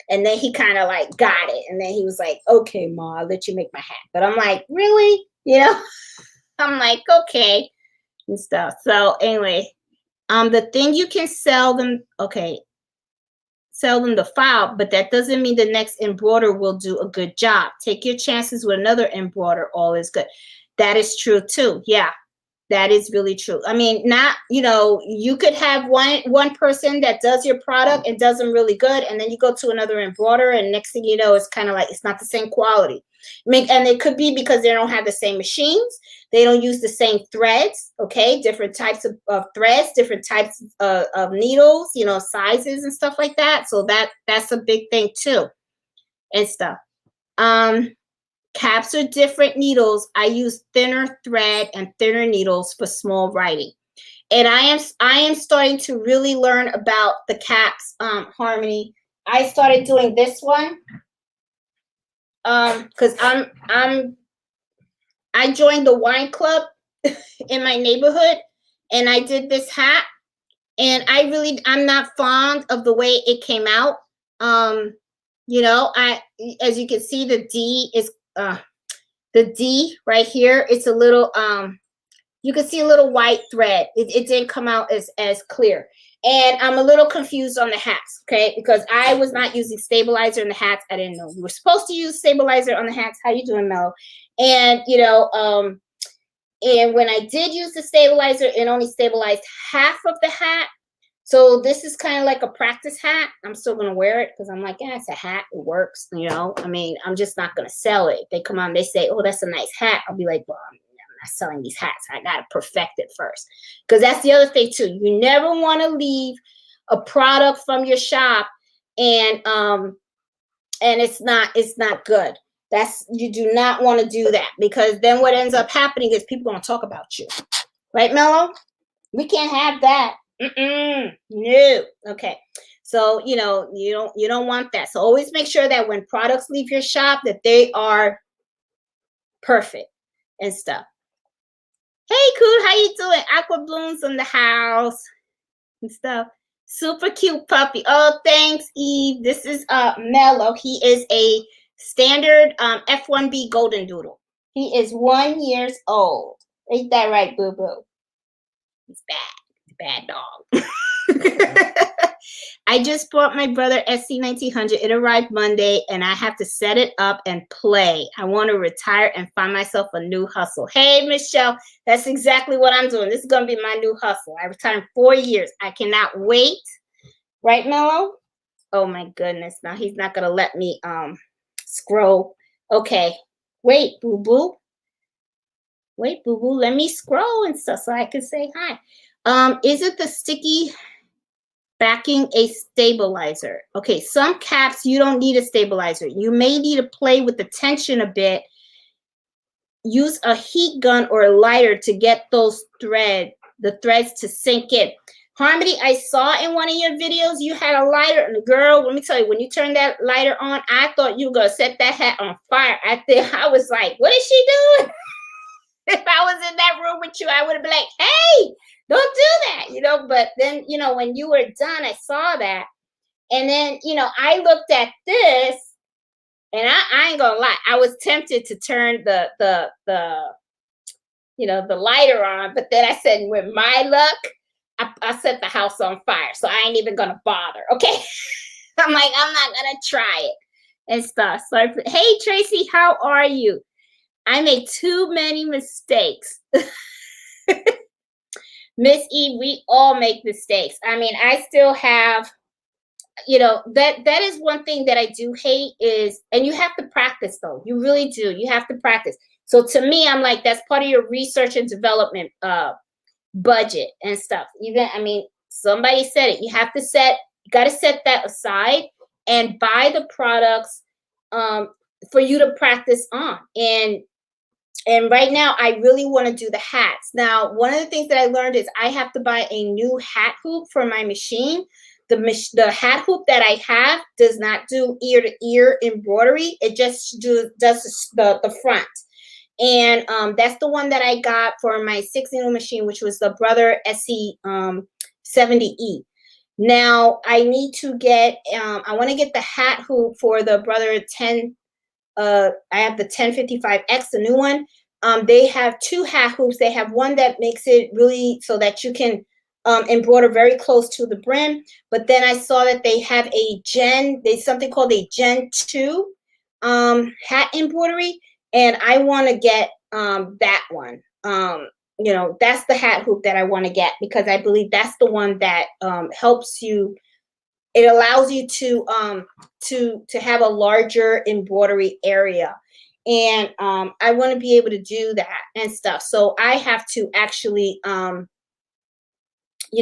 and then he kind of like got it, and then he was like, okay, Ma, I'll let you make my hat. But I'm like, really? You know? I'm like, okay, and stuff. So anyway, the thing you can sell them, okay, sell them the file, but that doesn't mean the next embroider will do a good job. Take your chances with another embroider. All is good. That is true too. Yeah, that is really true. I mean, not, you know, you could have one person that does your product and does them really good, and then you go to another embroider, and next thing you know, it's kind of like it's not the same quality. I mean, and it could be because they don't have the same machines. They don't use the same threads, okay? Different types of threads, different types of needles, you know, sizes and stuff like that. So that's a big thing too, and stuff. Caps are different needles. I use thinner thread and thinner needles for small writing. And I am starting to really learn about the caps, Harmony. I started doing this one because I joined the wine club in my neighborhood, and I did this hat, and I'm not fond of the way it came out. You know, as you can see, the D is the D right here. It's a little you can see a little white thread. It didn't come out as clear. And I'm a little confused on the hats, okay? Because I was not using stabilizer in the hats. I didn't know we were supposed to use stabilizer on the hats. How you doing, Mel? And, you know, and when I did use the stabilizer, it only stabilized half of the hat. So this is kind of like a practice hat. I'm still gonna wear it because I'm like, yeah, it's a hat. It works, you know. I mean, I'm just not gonna sell it. If they come on, they say, oh, that's a nice hat. I'll be like, well, I'm not selling these hats. I gotta perfect it first, because that's the other thing too. You never want to leave a product from your shop and it's not good. That's, you do not want to do that, because then what ends up happening is people gonna talk about you, right, Mello? We can't have that. No. Okay. So, you know, you don't want that. So always make sure that when products leave your shop that they are perfect and stuff. Hey, Cool, how you doing? Aqua Blooms in the house and stuff. Super cute puppy. Oh, thanks, Eve. This is Mello. He is a standard F1B golden doodle. He is 1 year old. Ain't that right, boo boo? He's bad dog. I just bought my brother SC1900. It arrived Monday, and I have to set it up and play. I want to retire and find myself a new hustle. Hey, Michelle, that's exactly what I'm doing. This is going to be my new hustle. I retired in 4 years. I cannot wait. Right, Mello? Oh, my goodness. Now he's not going to let me scroll. Okay. Wait, boo-boo. Wait, boo-boo. Let me scroll and stuff so I can say hi. Is it the sticky backing a stabilizer? Okay, some caps you don't need a stabilizer. You may need to play with the tension a bit. Use a heat gun or a lighter to get the threads to sink in. Harmony, I saw in one of your videos you had a lighter, and the girl, let me tell you, when you turn that lighter on, I thought you were gonna set that hat on fire. I was like, what is she doing? If I was in that room with you, I would have been like, hey, don't do that, you know. But then, you know, when you were done, I saw that. And then, you know, I looked at this, and I ain't gonna lie, I was tempted to turn the you know, the lighter on, but then I said, with my luck, I set the house on fire. So I ain't even gonna bother. Okay. I'm like, I'm not gonna try it and stuff. So hey Tracy, how are you? I make too many mistakes. Miss E, we all make mistakes. I mean, I still have, you know, that is one thing that I do hate is, and you have to practice though. You really do. You have to practice. So to me, I'm like, that's part of your research and development budget and stuff. Even, I mean, somebody said it. You got to set that aside and buy the products for you to practice on. And right now, I really want to do the hats. Now, one of the things that I learned is I have to buy a new hat hoop for my machine. The hat hoop that I have does not do ear-to-ear embroidery. It just does the front. And that's the one that I got for my 6-needle machine, which was the Brother SC70E. Now, I need to get, I want to get the hat hoop for the Brother 10. I have the 1055X, the new one. They have 2 hat hoops. They have one that makes it really so that you can embroider very close to the brim. But then I saw that they have there's something called a Gen 2 hat embroidery. And I want to get that one. You know, that's the hat hoop that I want to get, because I believe that's the one that helps you. It allows you to have a larger embroidery area, and I want to be able to do that and stuff. So I have to actually, you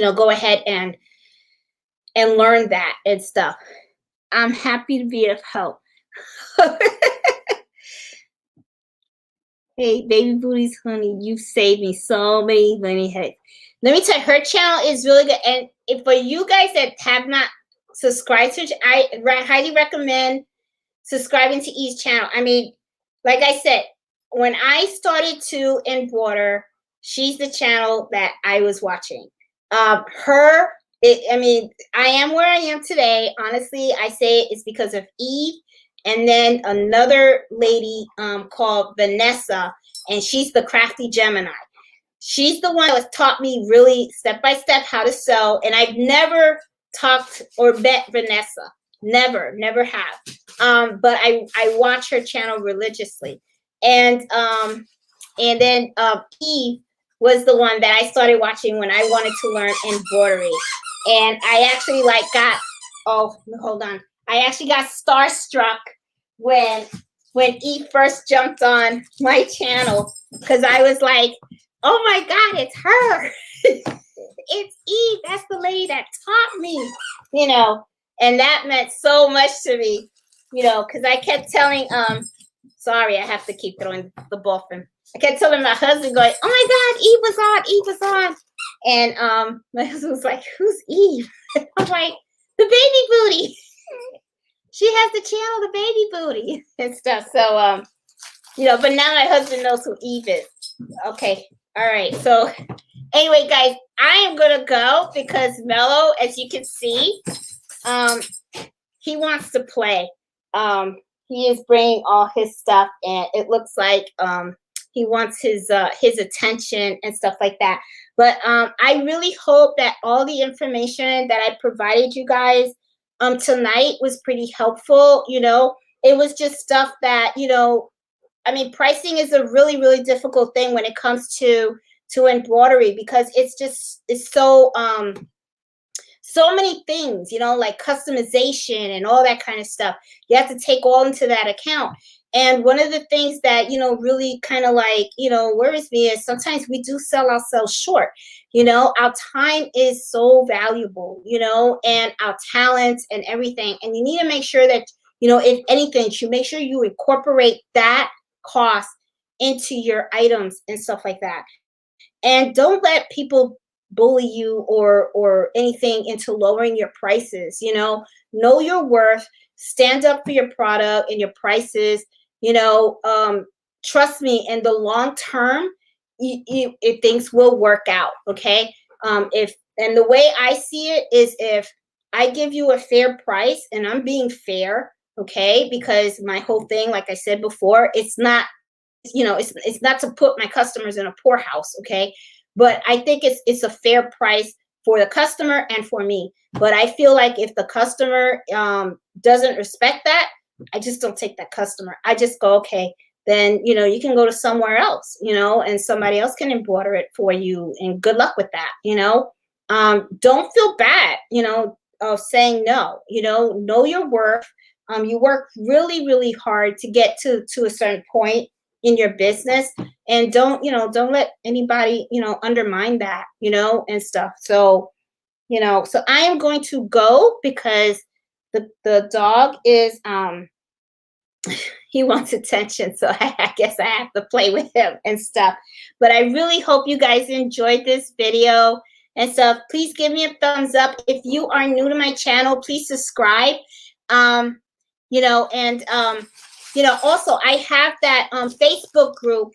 know, go ahead and learn that and stuff. I'm happy to be of help. Hey, baby booties, honey, you've saved me so many headaches. Let me tell you, her channel is really good, and if for you guys that have not subscribe to, I highly recommend subscribing to Eve's channel. I mean, like I said, when I started to embroider, she's the channel that I was watching. I mean, I am where I am today. Honestly, I say it's because of Eve, and then another lady called Vanessa, and she's the Crafty Gemini. She's the one that was taught me really step by step how to sew, and I've never talked or met Vanessa. Never have. But I watch her channel religiously. And then Eve was the one that I started watching when I wanted to learn embroidery. And I actually like got, oh, hold on. I actually got starstruck when Eve first jumped on my channel, because I was like, oh my God, it's her. It's Eve. That's the lady that taught me, you know, and that meant so much to me, you know, because I kept telling, sorry, I have to keep throwing the ball from. I kept telling my husband, going, oh my God, Eve was on, Eve was on. And my husband was like, who's Eve? I'm like, the baby booty. She has the channel, the baby booty and stuff. So, you know, but now my husband knows who Eve is. Okay. All right. So anyway, guys, I am going to go because Mello, as you can see, he wants to play. He is bringing all his stuff, and it looks like he wants his attention and stuff like that. But I really hope that all the information that I provided you guys tonight was pretty helpful. You know, it was just stuff that, you know, I mean, pricing is a really, really difficult thing when it comes to embroidery, because it's so many things, you know, like customization and all that kind of stuff. You have to take all into that account. And one of the things that, you know, really kind of like, you know, worries me is sometimes we do sell ourselves short. You know, our time is so valuable, you know, and our talents and everything. And you need to make sure that, you know, if anything, you make sure you incorporate that cost into your items and stuff like that. And don't let people bully you or anything into lowering your prices. You know your worth, stand up for your product and your prices. You know, trust me, in the long term, if things will work out. Okay. And the way I see it is, if I give you a fair price, and I'm being fair, okay, because my whole thing, like I said before, it's not, you know, it's not to put my customers in a poorhouse, okay? But I think it's a fair price for the customer and for me. But I feel like if the customer doesn't respect that, I just don't take that customer. I just go, okay, then, you know, you can go to somewhere else, you know, and somebody else can embroider it for you, and good luck with that, you know. Don't feel bad, you know, of saying no. You know your worth. You work really, really hard to get to a certain point in your business, and don't let anybody, you know, undermine that, you know, and stuff. So, you know, so I am going to go because the dog is he wants attention, so I guess I have to play with him and stuff. But I really hope you guys enjoyed this video and stuff. Please give me a thumbs up. If you are new to my channel, please subscribe. You know, and you know, also I have that Facebook group,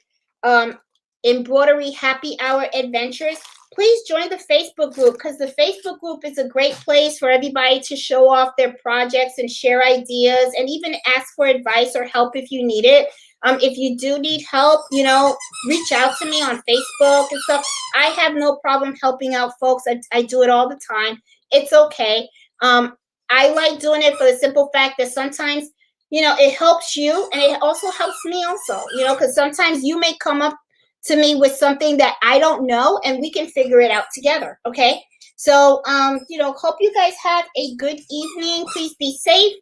Embroidery Happy Hour Adventures. Please join the Facebook group, because the Facebook group is a great place for everybody to show off their projects and share ideas, and even ask for advice or help if you need it. If you do need help, you know, reach out to me on Facebook and stuff. I have no problem helping out folks. I do it all the time. It's okay. I like doing it for the simple fact that sometimes, you know, it helps you, and it also helps me also, you know, because sometimes you may come up to me with something that I don't know, and we can figure it out together. Okay. So, you know, hope you guys have a good evening. Please be safe.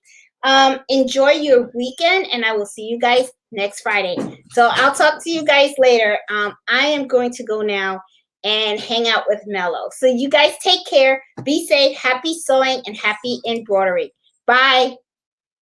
Enjoy your weekend, and I will see you guys next Friday. So I'll talk to you guys later. I am going to go now and hang out with Mello. So you guys take care, be safe, happy sewing, and happy embroidery. Bye.